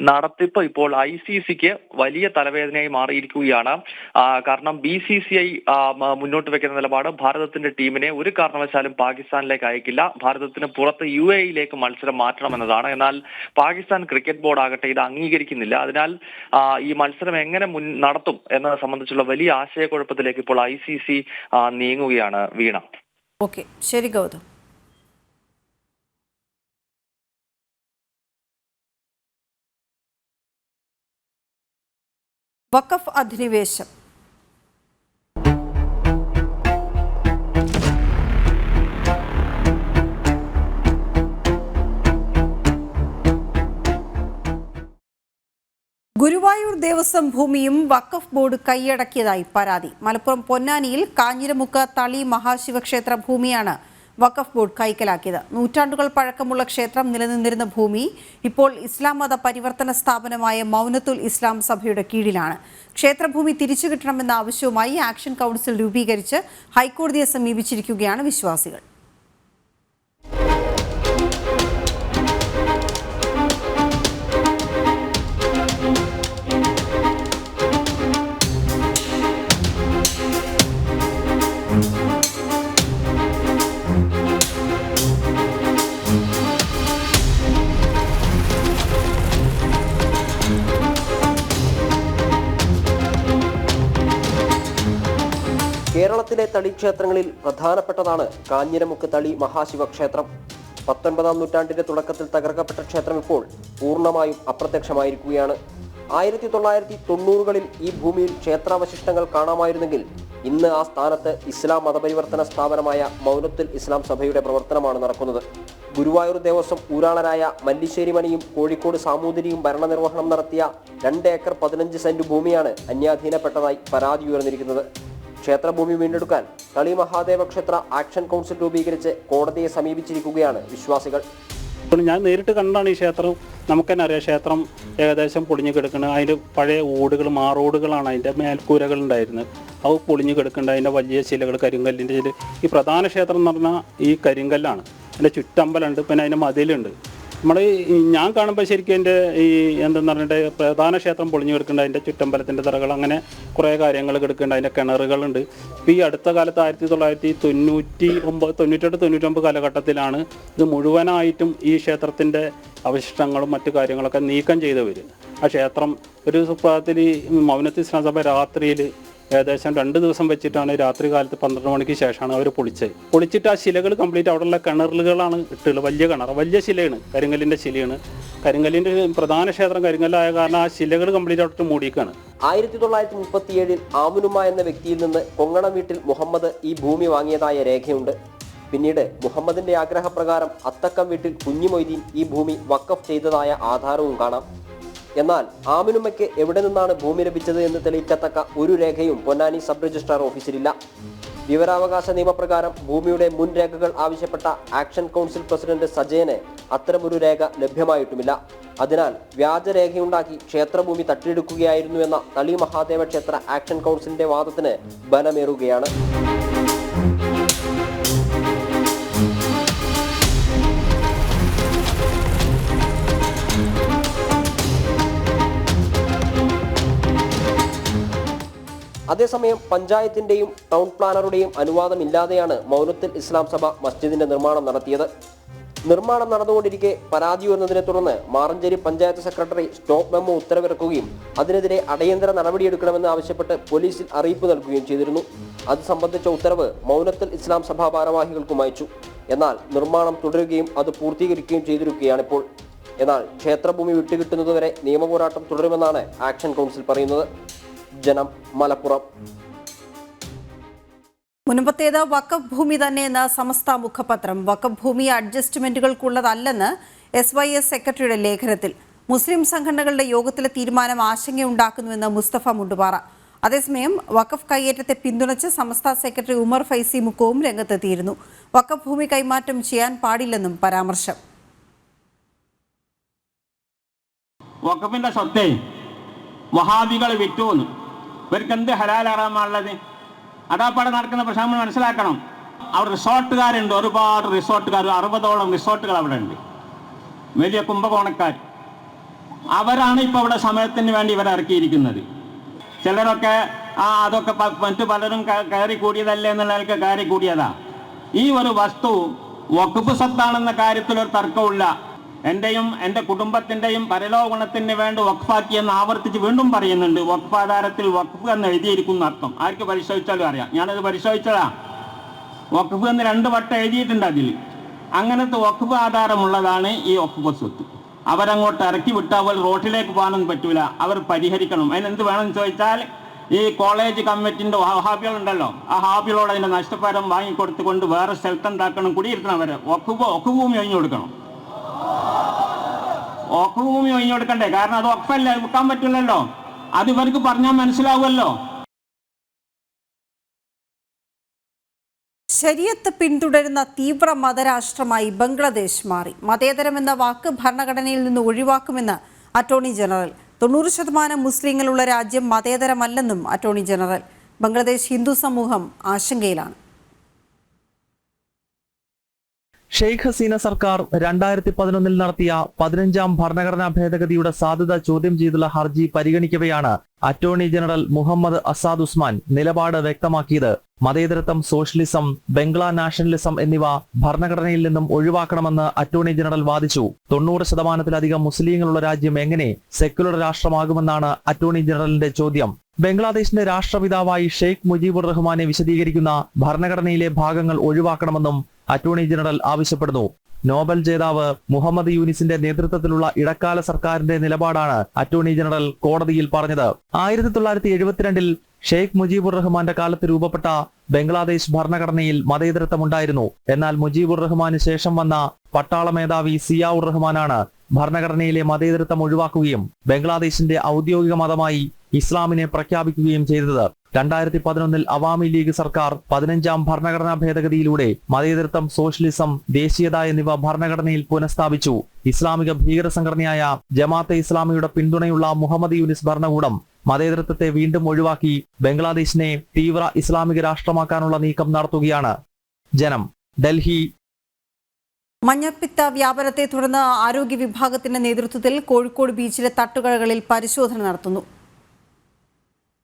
നടത്തിപ്പ് ഇപ്പോൾ ICCക്ക് വലിയ തലവേദനയായി മാറിയിരിക്കുകയാണ്. കാരണം BCCI മുന്നോട്ട് വെക്കുന്ന നിലപാട് ഭാരതത്തിന്റെ ടീമിനെ ഒരു കാരണവശാലും പാകിസ്ഥാനിലേക്ക് അയക്കില്ല, ഭാരതത്തിന് പുറത്ത് UAEയിലേക്ക് മത്സരം മാറ്റണമെന്നതാണ്. എന്നാൽ പാകിസ്ഥാൻ ക്രിക്കറ്റ് ബോർഡ് ആകട്ടെ ഇത് അംഗീകരിക്കുന്നില്ല. അതിനാൽ ഈ മത്സരം എങ്ങനെ നടത്തും എന്നത് സംബന്ധിച്ചുള്ള വലിയ ആശയക്കുഴപ്പത്തിലേക്ക് ഇപ്പോൾ ICC നീങ്ങുകയാണ്. വീണ. ഓക്കെ, ശരി ഗൗതം. വഖഫ് അധിനിവേശം. ഗുരുവായൂർ ദേവസ്വം ഭൂമിയും വഖഫ് ബോർഡ് കൈയടക്കിയതായി പരാതി. മലപ്പുറം പൊന്നാനിയിൽ കാഞ്ഞിരമുക്ക് തളി മഹാശിവക്ഷേത്ര ഭൂമിയാണ് വഖഫ് ബോർഡ് കൈക്കലാക്കിയത്. നൂറ്റാണ്ടുകൾ പഴക്കമുള്ള ക്ഷേത്രം നിലനിന്നിരുന്ന ഭൂമി ഇപ്പോൾ ഇസ്ലാം മത പരിവർത്തന സ്ഥാപനമായ മൗനത്തുൽ ഇസ്ലാം സഭയുടെ കീഴിലാണ്. ക്ഷേത്രഭൂമി തിരിച്ചു കിട്ടണമെന്ന ആവശ്യവുമായി ആക്ഷൻ കൗൺസിൽ രൂപീകരിച്ച് ഹൈക്കോടതിയെ സമീപിച്ചിരിക്കുകയാണ് വിശ്വാസികൾ. കേരളത്തിലെ തളിക്ഷേത്രങ്ങളിൽ പ്രധാനപ്പെട്ടതാണ് കാഞ്ഞിരമുക്ക് തളി മഹാശിവക്ഷേത്രം. 19-ാം നൂറ്റാണ്ടിന്റെ തുടക്കത്തിൽ തകർക്കപ്പെട്ട ക്ഷേത്രം ഇപ്പോൾ പൂർണ്ണമായും അപ്രത്യക്ഷമായിരിക്കുകയാണ്. 1990കളിൽ ഈ ഭൂമിയിൽ ക്ഷേത്രാവശിഷ്ടങ്ങൾ കാണാമായിരുന്നെങ്കിൽ ഇന്ന് ആ സ്ഥാനത്ത് ഇസ്ലാം മതപരിവർത്തന സ്ഥാപനമായ മൗനത്തുൽ ഇസ്ലാം സഭയുടെ പ്രവർത്തനമാണ് നടക്കുന്നത്. ഗുരുവായൂർ ദേവസ്വം ഊരാളരായ മല്ലിശ്ശേരി മണിയും കോഴിക്കോട് സാമൂതിരിയും ഭരണനിർവഹണം നടത്തിയ 2 ഏക്കർ 15 സെന്റ് ഭൂമിയാണ് അന്യാധീനപ്പെട്ടതായി പരാതി ഉയർന്നിരിക്കുന്നത്. ക്ഷേത്രഭൂമി വീണ്ടെടുക്കാൻ തളി മഹാദേവ ക്ഷേത്ര ആക്ഷൻ കൗൺസിൽ രൂപീകരിച്ച് കോടതിയെ സമീപിച്ചിരിക്കുകയാണ് വിശ്വാസികൾ. ഞാൻ നേരിട്ട് കണ്ടാണ് ഈ ക്ഷേത്രം. നമുക്ക് തന്നെ അറിയാം, ക്ഷേത്രം ഏകദേശം പൊളിഞ്ഞു കിടക്കുന്നത്. അതിൻ്റെ പഴയ ഓടുകൾ, മാറോടുകളാണ് അതിൻ്റെ മേൽക്കൂരകൾ ഉണ്ടായിരുന്നത്. അത് പൊളിഞ്ഞു കിടക്കുന്നുണ്ട്. അതിൻ്റെ വലിയ ശിലകൾ, കരിങ്കല്ലിൻ്റെ ശില. ഈ പ്രധാന ക്ഷേത്രം എന്ന് പറഞ്ഞാൽ ഈ കരിങ്കല്ലാണ്. അതിൻ്റെ ചുറ്റമ്പലുണ്ട്, പിന്നെ അതിൻ്റെ മതിലുണ്ട്. ഞാൻ കാണുമ്പോൾ ശരിക്കും എൻ്റെ ഈ എന്തെന്ന് പറഞ്ഞിട്ട് പ്രധാന ക്ഷേത്രം പൊളിഞ്ഞു കിടക്കുന്നുണ്ട്. അതിൻ്റെ ചുറ്റമ്പലത്തിൻ്റെ തറകൾ, അങ്ങനെ കുറേ കാര്യങ്ങൾ കിടക്കുന്നുണ്ട്. അതിൻ്റെ കിണറുകളുണ്ട്. ഇപ്പോൾ ഈ അടുത്ത കാലത്ത് 1998-99 കാലഘട്ടത്തിലാണ് ഇത് മുഴുവനായിട്ടും ഈ ക്ഷേത്രത്തിൻ്റെ അവശിഷ്ടങ്ങളും മറ്റു കാര്യങ്ങളൊക്കെ നീക്കം ചെയ്തവർ. ആ ക്ഷേത്രം ഒരു സുപ്രഭാതത്തിൽ മൗനത്തുൽ ഇസ്ലാം സഭ രാത്രിയിൽ ഏകദേശം 2 ദിവസം വെച്ചിട്ടാണ് രാത്രി കാലത്ത് 12 മണിക്ക് ശേഷമാണ് അവർ പൊളിച്ചിട്ട് ആ ശിലകൾ കംപ്ലീറ്റ് അവിടെയുള്ള കിണറുകളാണ് ഇട്ടുള്ളത്. വലിയ കിണർ, വലിയ ശിലയാണ്, കരിങ്കല്ലിൻ്റെ ശിലയാണ്. കരിങ്കല്ലിൻ്റെ പ്രധാന ക്ഷേത്രം കരിങ്കല്ലായ കാരണം ആ ശിലകൾ കംപ്ലീറ്റ് അവിടെ മൂടിക്കാണ്. 1937-ൽ ആമുനുമ എന്ന വ്യക്തിയിൽ നിന്ന് കൊങ്ങണം വീട്ടിൽ മുഹമ്മദ് ഈ ഭൂമി വാങ്ങിയതായ രേഖയുണ്ട്. പിന്നീട് മുഹമ്മദിന്റെ ആഗ്രഹപ്രകാരം അത്തക്കം വീട്ടിൽ കുഞ്ഞിമൊയ്തീൻ ഈ ഭൂമി വഖഫ് ചെയ്തതായ ആധാരവും കാണാം. എന്നാൽ ആമിനുമ്മയ്ക്ക് എവിടെ നിന്നാണ് ഭൂമി ലഭിച്ചത് എന്ന് തെളിയിക്കത്തക്ക ഒരു രേഖയും പൊന്നാനി സബ് രജിസ്ട്രാർ ഓഫീസിലില്ല. വിവരാവകാശ നിയമപ്രകാരം ഭൂമിയുടെ മുൻ രേഖകൾ ആവശ്യപ്പെട്ട ആക്ഷൻ കൗൺസിൽ പ്രസിഡന്റ് സജയന് അത്തരമൊരു രേഖ ലഭ്യമായിട്ടുമില്ല. അതിനാൽ വ്യാജരേഖയുണ്ടാക്കി ക്ഷേത്രഭൂമി തട്ടിയെടുക്കുകയായിരുന്നുവെന്ന തളി മഹാദേവ ക്ഷേത്ര ആക്ഷൻ കൗൺസിലിന്റെ വാദത്തിന് ബലമേറുകയാണ്. അതേസമയം പഞ്ചായത്തിന്റെയും ടൗൺ പ്ലാനറുടെയും അനുവാദമില്ലാതെയാണ് മൗനത്തുൽ ഇസ്ലാം സഭ മസ്ജിദിന്റെ നിർമ്മാണം നടത്തിയത്. നിർമ്മാണം നടന്നുകൊണ്ടിരിക്കെ പരാതി വന്നതിനെ തുടർന്ന് Maranchery panchayat secretary stop memo ഉത്തരവിറക്കുകയും അതിനെതിരെ അടിയന്തര നടപടിയെടുക്കണമെന്ന് ആവശ്യപ്പെട്ട് പോലീസിൽ അറിയിപ്പ് നൽകുകയും ചെയ്തിരുന്നു. അത് സംബന്ധിച്ച ഉത്തരവ് മൗനത്തുൽ ഇസ്ലാം സഭാ ഭാരവാഹികൾക്കും അയച്ചു. എന്നാൽ നിർമ്മാണം തുടരുകയും അത് പൂർത്തീകരിക്കുകയും ചെയ്തിരിക്കുകയാണിപ്പോൾ. എന്നാൽ ക്ഷേത്രഭൂമി വിട്ടുകിട്ടുന്നതുവരെ നിയമപോരാട്ടം തുടരുമെന്നാണ് ആക്ഷൻ കൗൺസിൽ പറയുന്നത്. ജനം, മലപ്പുറം. മുൻപത്തേത് വഖഫ് ഭൂമി തന്നെയെന്ന് സമസ്ത മുഖപത്രം. വഖഫ് ഭൂമി അഡ്ജസ്റ്റ്മെന്റുകൾക്കുള്ളതല്ലെന്ന് SYS സെക്രട്ടറിയുടെ ലേഖനത്തിൽ. മുസ്ലിം സംഘടനകളുടെ യോഗത്തിലെ തീരുമാനം ആശങ്കയുണ്ടാക്കുന്നുവെന്ന് മുസ്തഫ മുണ്ടുപാറ. അതേസമയം വഖഫ് കൈയേറ്റത്തെ പിന്തുണച്ച് സമസ്ത സെക്രട്ടറി ഉമർ ഫൈസി മുക്കവും രംഗത്തെത്തിയിരുന്നു. വഖഫ് ഭൂമി കൈമാറ്റം ചെയ്യാൻ പാടില്ലെന്നും പരാമർശം. വഖഫിന്റെ സ്വത്തെ വഹാബികൾ വിറ്റുവന്നു. ഇവർക്ക് എന്ത് ഹലാലാറാമുള്ളത്? അതാപ്പാടെ നടക്കുന്ന പ്രശ്നം മനസ്സിലാക്കണം. അവിടെ റിസോർട്ടുകാരുണ്ട്, ഒരുപാട് റിസോർട്ടുകാർ, 60ഓളം റിസോർട്ടുകൾ അവിടെ ഉണ്ട്, വലിയ കുംഭകോണക്കാർ. അവരാണ് ഇപ്പോൾ ഇവിടെ സമയത്തിന് വേണ്ടി ഇവരെ ഇറക്കിയിരിക്കുന്നത്. ചിലരൊക്കെ അതൊക്കെ മറ്റു പലരും കയറി കൂടിയതല്ലേ എന്നുള്ളതൊക്കെ കയറി കൂടിയതാ. ഈ ഒരു വസ്തു വഖഫ് സ്വത്താണെന്ന കാര്യത്തിൽ ഒരു തർക്കമില്ല. എൻ്റെയും എൻ്റെ കുടുംബത്തിൻ്റെയും പരലോകഗുണത്തിന് വേണ്ടി വഖഫാക്കിയെന്ന് ആവർത്തിച്ച് വീണ്ടും പറയുന്നുണ്ട്. വഖഫ് ആധാരത്തിൽ വഖഫ് എന്ന് എഴുതിയിരിക്കുന്ന അർത്ഥം ആർക്ക് പരിശോധിച്ചാലും അറിയാം. ഞാനത് പരിശോധിച്ചതാ. വഖഫ് എന്ന് 2 വട്ടം എഴുതിയിട്ടുണ്ട് അതിൽ. അങ്ങനത്തെ വഖഫ് ആധാരമുള്ളതാണ് ഈ വഖഫ് സ്വത്ത്. അവരങ്ങോട്ട് ഇറക്കി വിട്ടാൽ അവർ റോട്ടിലേക്ക് പോകാനൊന്നും പറ്റൂല. അവർ പരിഹരിക്കണം. അതിനെന്ത് വേണമെന്ന് ചോദിച്ചാൽ ഈ കോളേജ് കമ്മിറ്റിൻ്റെ ഹാബികളുണ്ടല്ലോ, ആ ഹാബികളോട് അതിൻ്റെ നഷ്ടപരിഹാരം വാങ്ങിക്കൊടുത്തുകൊണ്ട് വേറെ സ്ഥലത്തുണ്ടാക്കണം, കുടിയിരുത്തണം. അവരെ വഖഫ് ഭൂമി ഒഴിഞ്ഞു കൊടുക്കണം. വഖഫ് ഭൂമി ഒഴിഞ്ഞു കൊടുക്കണ്ടേ? കാരണം അത് വഖഫല്ലേ, വിൽക്കാൻ പറ്റില്ലല്ലോ. അത് ഇവർക്ക് പറഞ്ഞാൽ മനസ്സിലാവുമല്ലോ. ശരീഅത്ത് പിന്തുടരുന്ന തീവ്ര മതരാഷ്ട്രമായി ബംഗ്ലാദേശ് മാറി. മതേതരമെന്ന വാക്ക് ഭരണഘടനയിൽ നിന്ന് ഒഴിവാക്കുമെന്ന് അറ്റോർണി ജനറൽ. 90% മുസ്ലിങ്ങളുള്ള രാജ്യം മതേതരമല്ലെന്നും അറ്റോർണി ജനറൽ. ബംഗ്ലാദേശ് ഹിന്ദു സമൂഹം ആശങ്കയിലാണ്. ഷെയ്ഖ് ഹസീന സർക്കാർ 2011 നടത്തിയ 15ാം ഭരണഘടനാ ഭേദഗതിയുടെ സാധുത ചോദ്യം ചെയ്തുള്ള ഹർജി പരിഗണിക്കവെയാണ് അറ്റോർണി ജനറൽ മുഹമ്മദ് അസാദ് ഉസ്മാൻ നിലപാട് വ്യക്തമാക്കിയത്. മതേതരത്വം, സോഷ്യലിസം, ബംഗ്ലാ നാഷണലിസം എന്നിവ ഭരണഘടനയിൽ നിന്നും ഒഴിവാക്കണമെന്ന് അറ്റോർണി ജനറൽ വാദിച്ചു. 90%-ലധികം മുസ്ലിങ്ങളുള്ള രാജ്യം എങ്ങനെ സെക്യുലർ രാഷ്ട്രമാകുമെന്നാണ് അറ്റോർണി ജനറലിന്റെ ചോദ്യം. ബംഗ്ലാദേശിന്റെ രാഷ്ട്രപിതാവായി ഷെയ്ഖ് മുജീബുർ റഹ്മാനെ വിശദീകരിക്കുന്ന ഭരണഘടനയിലെ ഭാഗങ്ങൾ ഒഴിവാക്കണമെന്നും അറ്റോർണി ജനറൽ ആവശ്യപ്പെടുന്നു. നോബൽ ജേതാവ് മുഹമ്മദ് യൂനിസിന്റെ നേതൃത്വത്തിലുള്ള ഇടക്കാല സർക്കാരിന്റെ നിലപാടാണ് അറ്റോർണി ജനറൽ കോടതിയിൽ പറഞ്ഞത്. 1972-ൽ ഷെയ്ഖ് മുജീബുർ റഹ്മാന്റെ കാലത്ത് രൂപപ്പെട്ട ബംഗ്ലാദേശ് ഭരണഘടനയിൽ മതേതരത്വമുണ്ടായിരുന്നു. എന്നാൽ മുജീബുർ റഹ്മാന് ശേഷം വന്ന പട്ടാള മേധാവി സിയാഉർ റഹ്മാനാണ് ഭരണഘടനയിലെ മതേതരത്വം ഒഴിവാക്കുകയും ബംഗ്ലാദേശിന്റെ ഔദ്യോഗിക മതമായി ഇസ്ലാമിനെ പ്രഖ്യാപിക്കുകയും ചെയ്തത്. 2011-ൽ അവാമി ലീഗ് സർക്കാർ 15ാം ഭരണഘടനാ ഭേദഗതിയിലൂടെ മതേതരത്വം, സോഷ്യലിസം, ദേശീയത എന്നിവ ഭരണഘടനയിൽ പുനഃസ്ഥാപിച്ചു. ഇസ്ലാമിക ഭീകര സംഘടനയായ ജമാഅത്തെ ഇസ്ലാമിയുടെ പിന്തുണയുള്ള മുഹമ്മദ് യൂനിസ് ഭരണകൂടം മതേതരത്വത്തെ വീണ്ടും ഒഴിവാക്കി ബംഗ്ലാദേശിനെ തീവ്ര ഇസ്ലാമിക രാഷ്ട്രമാക്കാനുള്ള നീക്കം നടത്തുകയാണ്. ജനം, ഡൽഹി. മഞ്ഞപ്പിത്ത വ്യാപനത്തെ തുടർന്ന് ആരോഗ്യ വിഭാഗത്തിന്റെ നേതൃത്വത്തിൽ കോഴിക്കോട് ബീച്ചിലെ തട്ടുകടകളിൽ പരിശോധന നടത്തുന്നു.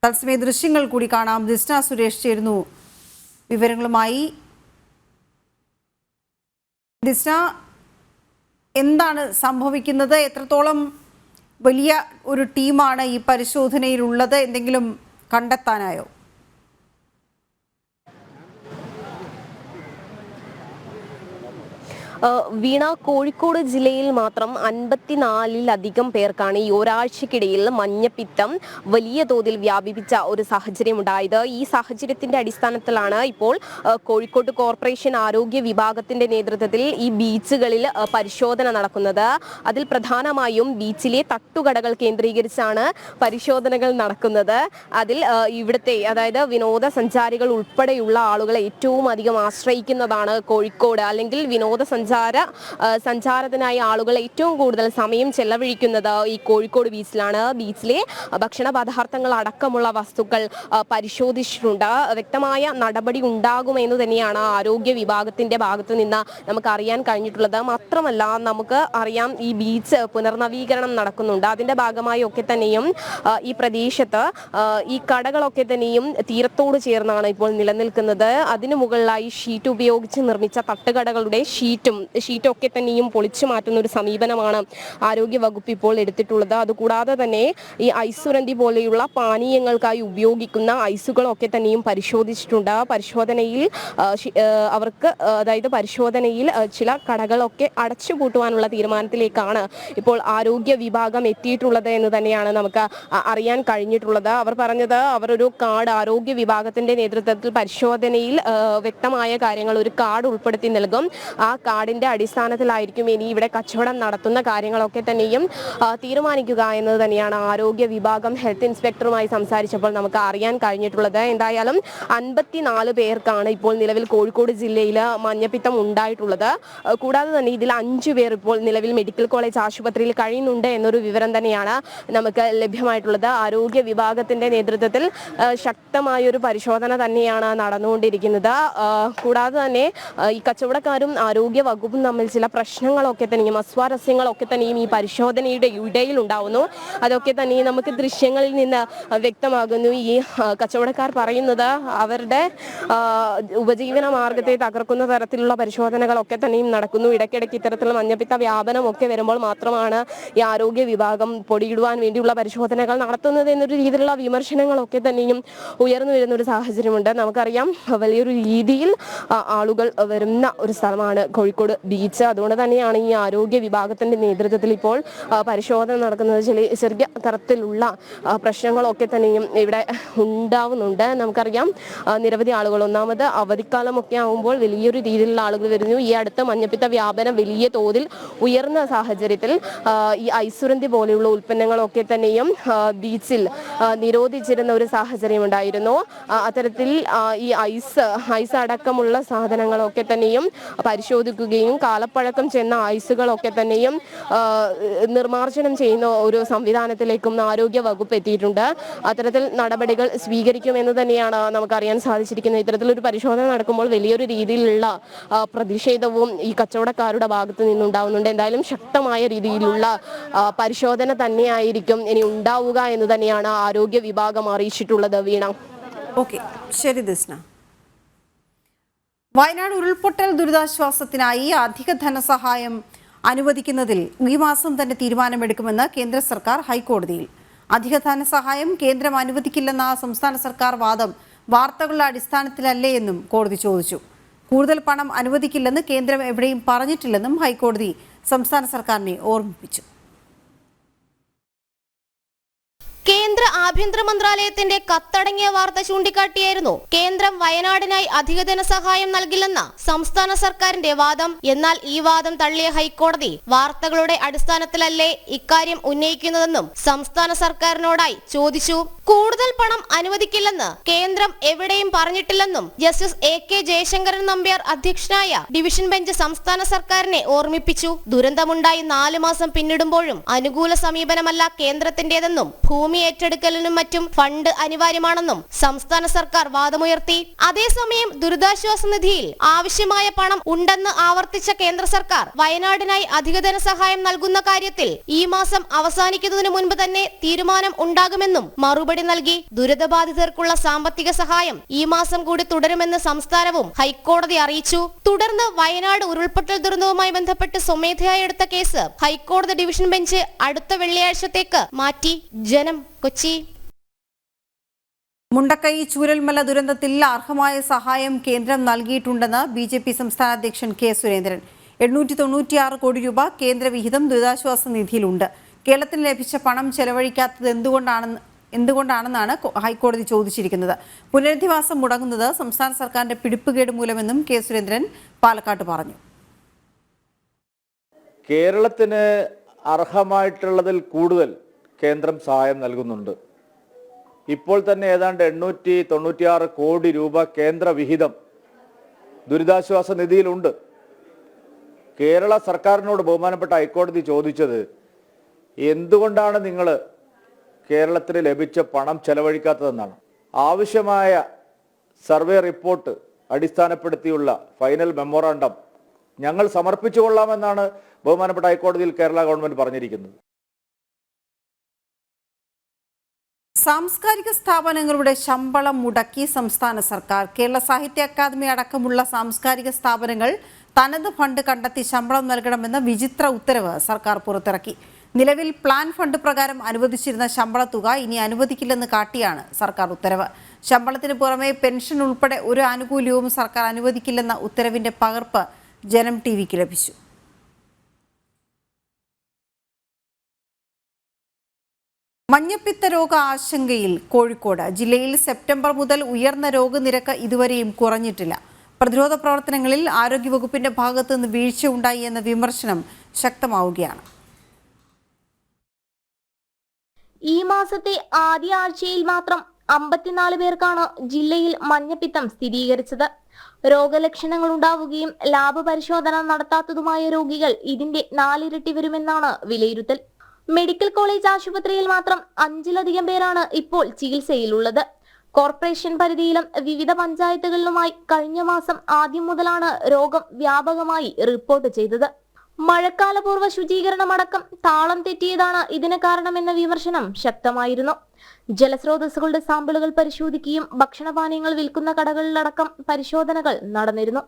തത്സമയ ദൃശ്യങ്ങൾ കൂടി കാണാം. ദിസ്ന സുരേഷ് ചേരുന്നു വിവരങ്ങളുമായി. ദിസ്ന, എന്താണ് സംഭവിക്കുന്നത്? എത്രത്തോളം വലിയ ഒരു ടീമാണ് ഈ പരിശോധനയിലുള്ളത്? എന്തെങ്കിലും കണ്ടെത്താനായോ? വീണ, കോഴിക്കോട് ജില്ലയിൽ മാത്രം 54-ലധികം പേർക്കാണ് ഈ ഒരാഴ്ചക്കിടയിൽ മഞ്ഞപ്പിത്തം വലിയ തോതിൽ വ്യാപിപ്പിച്ച ഒരു സാഹചര്യം ഉണ്ടായത്. ഈ സാഹചര്യത്തിന്റെ അടിസ്ഥാനത്തിലാണ് ഇപ്പോൾ കോഴിക്കോട് കോർപ്പറേഷൻ ആരോഗ്യ വിഭാഗത്തിന്റെ നേതൃത്വത്തിൽ ഈ ബീച്ചുകളിൽ പരിശോധന നടക്കുന്നത്. അതിൽ പ്രധാനമായും ബീച്ചിലെ തട്ടുകടകൾ കേന്ദ്രീകരിച്ചാണ് പരിശോധനകൾ നടക്കുന്നത്. അതിൽ ഇവിടുത്തെ, അതായത് വിനോദസഞ്ചാരികൾ ഉൾപ്പെടെയുള്ള ആളുകൾ ഏറ്റവും അധികം ആശ്രയിക്കുന്നതാണ് കോഴിക്കോട്, അല്ലെങ്കിൽ വിനോദസഞ്ചാര സഞ്ചാരത്തിനായി ആളുകൾ ഏറ്റവും കൂടുതൽ സമയം ചെലവഴിക്കുന്നത് ഈ കോഴിക്കോട് ബീച്ചിലാണ്. ബീച്ചിലെ ഭക്ഷണ പദാർത്ഥങ്ങൾ അടക്കമുള്ള വസ്തുക്കൾ പരിശോധിച്ചിട്ടുണ്ട്. വ്യക്തമായ നടപടി ഉണ്ടാകുമെന്ന് തന്നെയാണ് ആരോഗ്യ വിഭാഗത്തിന്റെ ഭാഗത്ത് നിന്ന് നമുക്ക് അറിയാൻ കഴിഞ്ഞിട്ടുള്ളത്. മാത്രമല്ല നമുക്ക് അറിയാം ഈ ബീച്ച് പുനർനവീകരണം നടക്കുന്നുണ്ട്. അതിന്റെ ഭാഗമായി ഒക്കെ തന്നെയും ഈ പ്രദേശത്ത് ഈ കടകളൊക്കെ തന്നെയും തീരത്തോട് ചേർന്നാണ് ഇപ്പോൾ നിലനിൽക്കുന്നത്. അതിനു മുകളിലായി ഷീറ്റ് ഉപയോഗിച്ച് നിർമ്മിച്ച തട്ടുകടകളുടെ ഷീറ്റൊക്കെ തന്നെയും പൊളിച്ചു മാറ്റുന്ന ഒരു സമീപനമാണ് ആരോഗ്യ വകുപ്പ് ഇപ്പോൾ എടുത്തിട്ടുള്ളത്. അതുകൂടാതെ തന്നെ ഈ ഐസുരന്തി പോലെയുള്ള പാനീയങ്ങൾക്കായി ഉപയോഗിക്കുന്ന ഐസുകളൊക്കെ തന്നെയും പരിശോധിച്ചിട്ടുണ്ട്. പരിശോധനയിൽ ചില കടകളൊക്കെ അടച്ചുപൂട്ടുവാനുള്ള തീരുമാനത്തിലേക്കാണ് ഇപ്പോൾ ആരോഗ്യ വിഭാഗം എത്തിയിട്ടുള്ളത് എന്ന് തന്നെയാണ് നമുക്ക് അറിയാൻ കഴിഞ്ഞിട്ടുള്ളത്. അവർ പറഞ്ഞത് അവരൊരു കാർഡ് ആരോഗ്യ വിഭാഗത്തിന്റെ നേതൃത്വത്തിൽ പരിശോധനയിൽ വ്യക്തമായ കാര്യങ്ങൾ ഒരു കാർഡ് ഉൾപ്പെടുത്തി നൽകും. ആ കാർഡിന്റെ അടിസ്ഥാനത്തിലായിരിക്കും ഇനി ഇവിടെ കച്ചവടം നടത്തുന്ന കാര്യങ്ങളൊക്കെ തന്നെയും തീരുമാനിക്കുക എന്നത് തന്നെയാണ് ആരോഗ്യ വിഭാഗം ഹെൽത്ത് ഇൻസ്പെക്ടറുമായി സംസാരിച്ചപ്പോൾ നമുക്ക് അറിയാൻ കഴിഞ്ഞിട്ടുള്ളത്. എന്തായാലും 54 പേർക്കാണ് ഇപ്പോൾ നിലവിൽ കോഴിക്കോട് ജില്ലയിൽ മഞ്ഞപ്പിത്തം ഉണ്ടായിട്ടുള്ളത്. കൂടാതെ തന്നെ ഇതിൽ 5 പേർ ഇപ്പോൾ നിലവിൽ മെഡിക്കൽ കോളേജ് ആശുപത്രിയിൽ കഴിയുന്നുണ്ട് എന്നൊരു വിവരം തന്നെയാണ് നമുക്ക് ലഭ്യമായിട്ടുള്ളത്. ആരോഗ്യ വിഭാഗത്തിന്റെ നേതൃത്വത്തിൽ ശക്തമായൊരു പരിശോധന തന്നെയാണ് നടന്നുകൊണ്ടിരിക്കുന്നത്. കൂടാതെ തന്നെ ഈ കച്ചവടക്കാരും ആരോഗ്യ വകുപ്പും തമ്മിൽ ചില പ്രശ്നങ്ങളൊക്കെ തന്നെയും അസ്വാരസ്യങ്ങളൊക്കെ തന്നെയും ഈ പരിശോധനയുടെ ഇടയിൽ ഉണ്ടാവുന്നു. അതൊക്കെ തന്നെ നമുക്ക് ദൃശ്യങ്ങളിൽ നിന്ന് വ്യക്തമാകുന്നു. ഈ കച്ചവടക്കാർ പറയുന്നത് അവരുടെ ഉപജീവന മാർഗത്തെ തകർക്കുന്ന തരത്തിലുള്ള പരിശോധനകളൊക്കെ തന്നെയും നടക്കുന്നു. ഇടയ്ക്കിടയ്ക്ക് ഇത്തരത്തിലുള്ള മഞ്ഞപ്പിത്ത വ്യാപനമൊക്കെ വരുമ്പോൾ മാത്രമാണ് ഈ ആരോഗ്യ വിഭാഗം പൊടിയിടുവാൻ വേണ്ടിയുള്ള പരിശോധനകൾ നടത്തുന്നത് എന്നൊരു രീതിയിലുള്ള വിമർശനങ്ങളൊക്കെ തന്നെയും ഉയർന്നു വരുന്ന ഒരു സാഹചര്യമുണ്ട്. നമുക്കറിയാം വലിയൊരു രീതിയിൽ ആളുകൾ വരുന്ന ഒരു സ്ഥലമാണ് കോഴിക്കോട് ബീച്ച്. അതുകൊണ്ട് തന്നെയാണ് ഈ ആരോഗ്യ വിഭാഗത്തിന്റെ നേതൃത്വത്തിൽ ഇപ്പോൾ പരിശോധന നടക്കുന്നത്. ചെറിയ തരത്തിലുള്ള പ്രശ്നങ്ങളൊക്കെ തന്നെയും ഇവിടെ ഉണ്ടാവുന്നുണ്ട്. നമുക്കറിയാം നിരവധി ആളുകൾ ഒന്നാമത് അവധിക്കാലമൊക്കെ ആകുമ്പോൾ വലിയൊരു രീതിയിലുള്ള ആളുകൾ വരുന്നു. ഈ അടുത്ത മഞ്ഞപ്പിത്ത വ്യാപനം വലിയ തോതിൽ ഉയർന്ന സാഹചര്യത്തിൽ ഈ ഐസുരന്തി പോലെയുള്ള ഉൽപ്പന്നങ്ങളൊക്കെ തന്നെയും ബീച്ചിൽ നിരോധിച്ചിരുന്ന ഒരു സാഹചര്യം ഉണ്ടായിരുന്നു. അത്തരത്തിൽ ഈ ഐസ് അടക്കമുള്ള സാധനങ്ങളൊക്കെ തന്നെയും പരിശോധിക്കുകയും കാലപ്പഴക്കം ചെന്ന ഐസുകളൊക്കെ തന്നെയും നിർമ്മാർജ്ജനം ചെയ്യുന്ന ഒരു സംവിധാനത്തിലേക്കും ആരോഗ്യ വകുപ്പ് എത്തിയിട്ടുണ്ട്. അത്തരത്തിൽ നടപടികൾ സ്വീകരിക്കുമെന്ന് തന്നെയാണ് നമുക്കറിയാൻ സാധിച്ചിരിക്കുന്നത്. ഇത്തരത്തിലൊരു പരിശോധന നടക്കുമ്പോൾ വലിയൊരു രീതിയിലുള്ള പ്രതിഷേധവും ഈ കച്ചവടക്കാരുടെ ഭാഗത്ത് നിന്നുണ്ടാവുന്നുണ്ട്. എന്തായാലും ശക്തമായ രീതിയിലുള്ള പരിശോധന തന്നെയായിരിക്കും ഇനി ഉണ്ടാവുക എന്ന് തന്നെയാണ് ആരോഗ്യ വിഭാഗം അറിയിച്ചിട്ടുള്ളത്. വീണ. ഓക്കെ, ശരി ദിസ്ന. വയനാട് ഉരുൾപൊട്ടൽ ദുരിതാശ്വാസത്തിനായി അധിക ധനസഹായം അനുവദിക്കുന്നതിൽ ഈ മാസം തന്നെ തീരുമാനമെടുക്കുമെന്ന് കേന്ദ്ര സർക്കാർ ഹൈക്കോടതിയിൽ. അധിക ധനസഹായം കേന്ദ്രം അനുവദിക്കില്ലെന്ന സംസ്ഥാന സർക്കാർ വാദം വാർത്തകളുടെ അടിസ്ഥാനത്തിലല്ലേ എന്നും കോടതി ചോദിച്ചു. കൂടുതൽ പണം അനുവദിക്കില്ലെന്ന് കേന്ദ്രം എവിടെയും പറഞ്ഞിട്ടില്ലെന്നും ഹൈക്കോടതി സംസ്ഥാന സർക്കാരിനെ ഓർമ്മിപ്പിച്ചു. കേന്ദ്ര ആഭ്യന്തര മന്ത്രാലയത്തിന്റെ കത്തടങ്ങിയ വാർത്ത ചൂണ്ടിക്കാട്ടിയായിരുന്നു കേന്ദ്രം വയനാടിനായി അധിക ധനസഹായം നൽകില്ലെന്ന സംസ്ഥാന സർക്കാരിന്റെ വാദം. എന്നാൽ ഈ വാദം തള്ളിയ ഹൈക്കോടതി വാർത്തകളുടെ അടിസ്ഥാനത്തിലല്ലേ ഇക്കാര്യം ഉന്നയിക്കുന്നതെന്നും സംസ്ഥാന സർക്കാരിനോടായി ചോദിച്ചു. കൂടുതൽ പണം അനുവദിക്കില്ലെന്ന് കേന്ദ്രം എവിടെയും പറഞ്ഞിട്ടില്ലെന്നും ജസ്റ്റിസ് AK ജയശങ്കരൻ നമ്പ്യാർ അധ്യക്ഷനായ ഡിവിഷൻ ബെഞ്ച് സംസ്ഥാന സർക്കാരിനെ ഓർമ്മിപ്പിച്ചു. ദുരന്തമുണ്ടായി 4 മാസം പിന്നിടുമ്പോഴും അനുകൂല സമീപനമല്ല കേന്ദ്രത്തിന്റേതെന്നും ഭൂമി ഏറ്റെടുക്കലിനും മറ്റും ഫണ്ട് അനിവാര്യമാണെന്നും സംസ്ഥാന സർക്കാർ വാദമുയർത്തി. അതേസമയം ദുരിതാശ്വാസ നിധിയിൽ ആവശ്യമായ പണം ഉണ്ടെന്ന് ആവർത്തിച്ച കേന്ദ്ര സർക്കാർ വയനാടിനായി അധിക ധനസഹായം നൽകുന്ന കാര്യത്തിൽ ഈ മാസം അവസാനിക്കുന്നതിന് മുൻപ് തന്നെ തീരുമാനം ഉണ്ടാകുമെന്നും മറുപടി നൽകി. ദുരിതബാധിതർക്കുള്ള സാമ്പത്തിക സഹായം ഈ മാസം കൂടി തുടരുമെന്ന് സംസ്ഥാനവും ഹൈക്കോടതി അറിയിച്ചു. തുടർന്ന് വയനാട് ഉരുൾപൊട്ടൽ ദുരന്തവുമായി ബന്ധപ്പെട്ട് സ്വമേധയാ എടുത്ത കേസ് ഹൈക്കോടതി ഡിവിഷൻ ബെഞ്ച് അടുത്ത വെള്ളിയാഴ്ചത്തേക്ക് മാറ്റി. ജനം, കൊച്ചി. മുണ്ടക്കൈ ചൂരൽമല ദുരന്തത്തിൽ അർഹമായ സഹായം കേന്ദ്രം നൽകിയിട്ടുണ്ടെന്ന് BJP സംസ്ഥാന അധ്യക്ഷൻ K സുരേന്ദ്രൻ. 896 കോടി രൂപ കേന്ദ്ര വിഹിതം ദുരിതാശ്വാസ നിധിയിലുണ്ട്. കേരളത്തിന് ലഭിച്ച പണം ചെലവഴിക്കാത്തത് എന്തുകൊണ്ടാണെന്നാണ് ഹൈക്കോടതി ചോദിച്ചിരിക്കുന്നത്. പുനരധിവാസം മുടങ്ങുന്നത് സംസ്ഥാന സർക്കാരിന്റെ പിടിപ്പുകേട് മൂലമെന്നും K സുരേന്ദ്രൻ പാലക്കാട്ട് പറഞ്ഞു. കേരളത്തിന് അർഹമായിട്ടുള്ളതിൽ കൂടുതൽ കേന്ദ്രം സഹായം നൽകുന്നുണ്ട്. ഇപ്പോൾ തന്നെ ഏതാണ്ട് 896 കോടി രൂപ കേന്ദ്ര വിഹിതം ദുരിതാശ്വാസ നിധിയിലുണ്ട്. കേരള സർക്കാരിനോട് ബഹുമാനപ്പെട്ട ഹൈക്കോടതി ചോദിച്ചത് എന്തുകൊണ്ടാണ് നിങ്ങൾ കേരളത്തിന് ലഭിച്ച പണം ചെലവഴിക്കാത്തതെന്നാണ്. ആവശ്യമായ സർവേ റിപ്പോർട്ട് അടിസ്ഥാനപ്പെടുത്തിയുള്ള ഫൈനൽ മെമ്മോറാണ്ടം ഞങ്ങൾ സമർപ്പിച്ചു കൊള്ളാമെന്നാണ് ബഹുമാനപ്പെട്ട ഹൈക്കോടതിയിൽ കേരള ഗവൺമെന്റ് പറഞ്ഞിരിക്കുന്നത്. സാംസ്കാരിക സ്ഥാപനങ്ങളുടെ ശമ്പളം മുടക്കി സംസ്ഥാന സർക്കാർ. കേരള സാഹിത്യ അക്കാദമി അടക്കമുള്ള സാംസ്കാരിക സ്ഥാപനങ്ങൾ തനത് ഫണ്ട് കണ്ടെത്തി ശമ്പളം നൽകണമെന്ന വിചിത്ര ഉത്തരവ് സർക്കാർ പുറത്തിറക്കി. നിലവിൽ പ്ലാൻ ഫണ്ട് പ്രകാരം അനുവദിച്ചിരുന്ന ശമ്പള തുക ഇനി അനുവദിക്കില്ലെന്ന് കാട്ടിയാണ് സർക്കാർ ഉത്തരവ്. ശമ്പളത്തിന് പുറമെ പെൻഷൻ ഉൾപ്പെടെ ഒരു ആനുകൂല്യവും സർക്കാർ അനുവദിക്കില്ലെന്ന ഉത്തരവിന്റെ പകർപ്പ് ജനം ടിവിക്ക് ലഭിച്ചു. മഞ്ഞപ്പിത്ത രോഗ ആശങ്കയിൽ കോഴിക്കോട് ജില്ലയിൽ സെപ്റ്റംബർ മുതൽ ഉയർന്ന രോഗനിരക്ക് ഇതുവരെയും കുറഞ്ഞിട്ടില്ല. പ്രതിരോധ പ്രവർത്തനങ്ങളിൽ ആരോഗ്യവകുപ്പിന്റെ ഭാഗത്തു നിന്ന് വീഴ്ചയുണ്ടായി എന്ന വിമർശനം ശക്തമാവുകയാണ്. ഈ മാസത്തെ ആദ്യ ആഴ്ചയിൽ മാത്രം 54 പേർക്കാണ് ജില്ലയിൽ മഞ്ഞപ്പിത്തം സ്ഥിരീകരിച്ചത്. രോഗലക്ഷണങ്ങൾ ഉണ്ടാവുകയും ലാബ് പരിശോധന നടത്താത്തതുമായ രോഗികൾ ഇതിന്റെ 4 ഇരട്ടി വരുമെന്നാണ് വിലയിരുത്തൽ. മെഡിക്കൽ കോളേജ് ആശുപത്രിയിൽ മാത്രം 5-ലധികം പേരാണ് ഇപ്പോൾ ചികിത്സയിലുള്ളത്. കോർപ്പറേഷൻ പരിധിയിലും വിവിധ പഞ്ചായത്തുകളിലുമായി കഴിഞ്ഞ മാസം ആദ്യം മുതലാണ് രോഗം വ്യാപകമായി റിപ്പോർട്ട് ചെയ്തത്. മഴക്കാലപൂർവ്വ ശുചീകരണമടക്കം താളം തെറ്റിയതാണ് ഇതിന് കാരണമെന്ന വിമർശനം ശക്തമായിരുന്നു. ജലസ്രോതസ്സുകളുടെ സാമ്പിളുകൾ പരിശോധിക്കുകയും ഭക്ഷണപാനീയങ്ങൾ വിൽക്കുന്ന കടകളിലടക്കം പരിശോധനകൾ നടന്നിരുന്നു.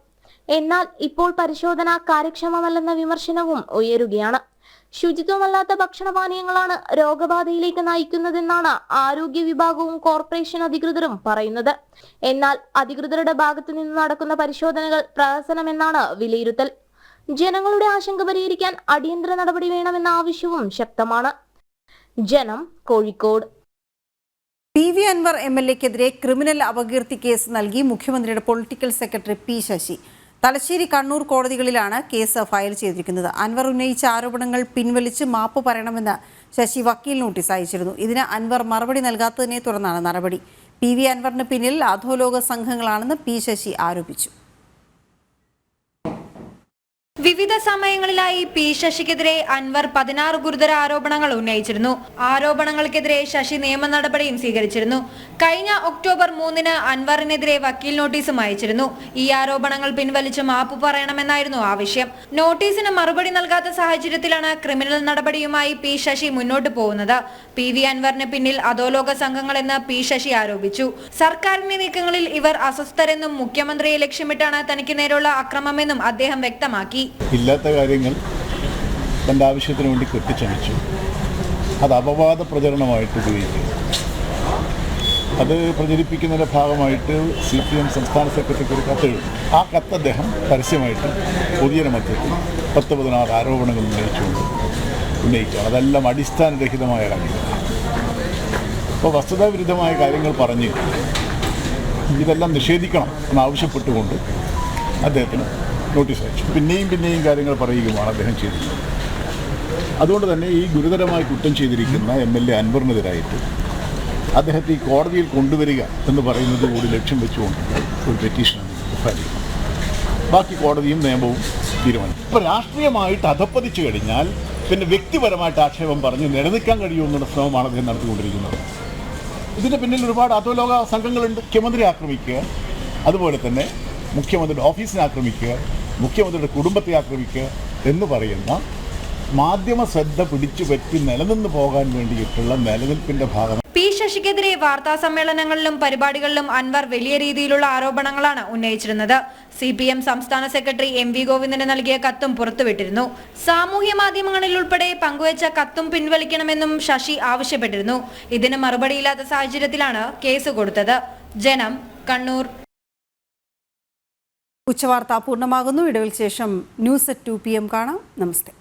എന്നാൽ ഇപ്പോൾ പരിശോധന കാര്യക്ഷമമല്ലെന്ന വിമർശനവും ഉയരുകയാണ്. ശുചിത്വമല്ലാത്ത ഭക്ഷണപാനീയങ്ങളാണ് രോഗബാധയിലേക്ക് നയിക്കുന്നതെന്നാണ് ആരോഗ്യ വിഭാഗവും കോർപ്പറേഷൻ അധികൃതരും പറയുന്നത്. എന്നാൽ അധികൃതരുടെ ഭാഗത്തു നിന്ന് നടക്കുന്ന പരിശോധനകൾ പ്രഹസനമെന്നാണ് വിലയിരുത്തൽ. ജനങ്ങളുടെ ആശങ്ക പരിഹരിക്കാൻ അടിയന്തര നടപടി വേണമെന്ന ആവശ്യവും ശക്തമാണ്. ജനം, കോഴിക്കോട്. PV അൻവർ MLA-ക്കെതിരെ ക്രിമിനൽ അപകീർത്തി കേസ് നൽകി മുഖ്യമന്ത്രിയുടെ political secretary P. Sasi. Thalassery, Kannur കോടതികളിലാണ് കേസ് ഫയൽ ചെയ്തിരിക്കുന്നത്. അൻവർ ഉന്നയിച്ച ആരോപണങ്ങൾ പിൻവലിച്ച് മാപ്പ് പറയണമെന്ന് ശശി വക്കീൽ നോട്ടീസ് അയച്ചിരുന്നു. ഇതിന് അൻവർ മറുപടി നൽകാത്തതിനെ തുടർന്നാണ് നടപടി. PV അൻവറിന് പിന്നിൽ അധോലോക സംഘങ്ങളാണെന്ന് P. ശശി ആരോപിച്ചു. വിവിധ സമയങ്ങളിലായി P. ശശിക്കെതിരെ അൻവർ 16 ഗുരുതര ആരോപണങ്ങൾ ഉന്നയിച്ചിരുന്നു. ആരോപണങ്ങൾക്കെതിരെ ശശി നിയമ നടപടിയും സ്വീകരിച്ചിരുന്നു. കഴിഞ്ഞ ഒക്ടോബർ 3-ന് അൻവറിനെതിരെ വക്കീൽ നോട്ടീസും അയച്ചിരുന്നു. ഈ ആരോപണങ്ങൾ പിൻവലിച്ച് മാപ്പ് പറയണമെന്നായിരുന്നു ആവശ്യം. നോട്ടീസിന് മറുപടി നൽകാത്ത സാഹചര്യത്തിലാണ് ക്രിമിനൽ നടപടിയുമായി P. ശശി മുന്നോട്ട് പോകുന്നത്. PV അൻവറിന് പിന്നിൽ അധോലോക സംഘങ്ങളെന്ന് P. ശശി ആരോപിച്ചു. സർക്കാരിന്റെ നീക്കങ്ങളിൽ ഇവർ അസ്വസ്ഥരെന്നും മുഖ്യമന്ത്രിയെ ലക്ഷ്യമിട്ടാണ് തനിക്ക് നേരെയുള്ള അക്രമമെന്നും അദ്ദേഹം വ്യക്തമാക്കി. ഇല്ലാത്ത കാര്യങ്ങൾ തൻ്റെ ആവശ്യത്തിന് വേണ്ടി കെട്ടിച്ചമച്ചു. അത് അപവാദ പ്രചരണമായിട്ട് ഉപയോഗിക്കുക. അത് പ്രചരിപ്പിക്കുന്നതിൻ്റെ ഭാഗമായിട്ട് CPM സംസ്ഥാന സെക്രട്ടറിക്ക് ഒരു കത്തെഴുതും. ആ കത്ത് അദ്ദേഹം പരസ്യമായിട്ട് പൊതുജന മധ്യത്തിൽ 10-16 ആരോപണങ്ങൾ ഉന്നയിക്കുകയാണ്. അതെല്ലാം അടിസ്ഥാനരഹിതമായ കാര്യങ്ങൾ. അപ്പോൾ വസ്തുതാവിരുദ്ധമായ കാര്യങ്ങൾ പറഞ്ഞ് ഇതെല്ലാം നിഷേധിക്കണം എന്നാവശ്യപ്പെട്ടുകൊണ്ട് അദ്ദേഹത്തിന് നോട്ടീസ് അയച്ചു. പിന്നെയും കാര്യങ്ങൾ പറയുകയുമാണ് അദ്ദേഹം ചെയ്തത്. അതുകൊണ്ട് തന്നെ ഈ ഗുരുതരമായി കുറ്റം ചെയ്തിരിക്കുന്ന MLA അൻവറിനെതിരായിട്ട് അദ്ദേഹത്തെ ഈ കോടതിയിൽ കൊണ്ടുവരിക എന്ന് പറയുന്നത് കൂടി ലക്ഷ്യം വെച്ചുകൊണ്ട് ഒരു പെറ്റീഷൻ ഫയൽ ചെയ്തു. ബാക്കി കോടതിയും നിയമവും തീരുമാനിക്കും. ഇപ്പോൾ രാഷ്ട്രീയമായിട്ട് അധപ്പതിച്ചു കഴിഞ്ഞാൽ പിന്നെ വ്യക്തിപരമായിട്ട് ആക്ഷേപം പറഞ്ഞ് നിലനിൽക്കാൻ കഴിയുമെന്നുള്ള ശ്രമമാണ് അദ്ദേഹം നടത്തിക്കൊണ്ടിരിക്കുന്നത്. ഇതിൻ്റെ പിന്നിൽ ഒരുപാട് അധോലോക സംഘങ്ങളുണ്ട്. മുഖ്യമന്ത്രി ആക്രമിക്കുക, അതുപോലെ തന്നെ മുഖ്യമന്ത്രിയുടെ ഓഫീസിനെ ആക്രമിക്കുക, മുഖ്യമന്ത്രിയുടെ കുടുംബത്തെ ആക്രമിക്കുക എന്ന് പറയുന്ന മാധ്യമ ശ്രദ്ധ പിടിച്ചു പറ്റി നിലനിന്ന് പോകാൻ വേണ്ടിയിട്ടുള്ള നിലനിൽപ്പിന്റെ ഭാഗം. P. ശശിക്കെതിരെ വാർത്താ സമ്മേളനങ്ങളിലും പരിപാടികളിലും അൻവർ വലിയ രീതിയിലുള്ള ആരോപണങ്ങളാണ് ഉന്നയിച്ചിരുന്നത്. CPM സംസ്ഥാന സെക്രട്ടറി MV ഗോവിന്ദന് നൽകിയ കത്തും പുറത്തുവിട്ടിരുന്നു. സാമൂഹ്യ മാധ്യമങ്ങളിൽ ഉൾപ്പെടെ പങ്കുവച്ച കത്തും പിൻവലിക്കണമെന്നും ശശി ആവശ്യപ്പെട്ടിരുന്നു. ഇതിന് മറുപടിയില്ലാത്ത സാഹചര്യത്തിലാണ് കേസ് കൊടുത്തത്. ജനം, കണ്ണൂർ. ഉച്ചവാർത്ത പൂർണ്ണമാകുന്നു. ഇടവേളയ്ക്ക് ശേഷം ന്യൂസ് at 2 PM കാണാം. നമസ്തേ.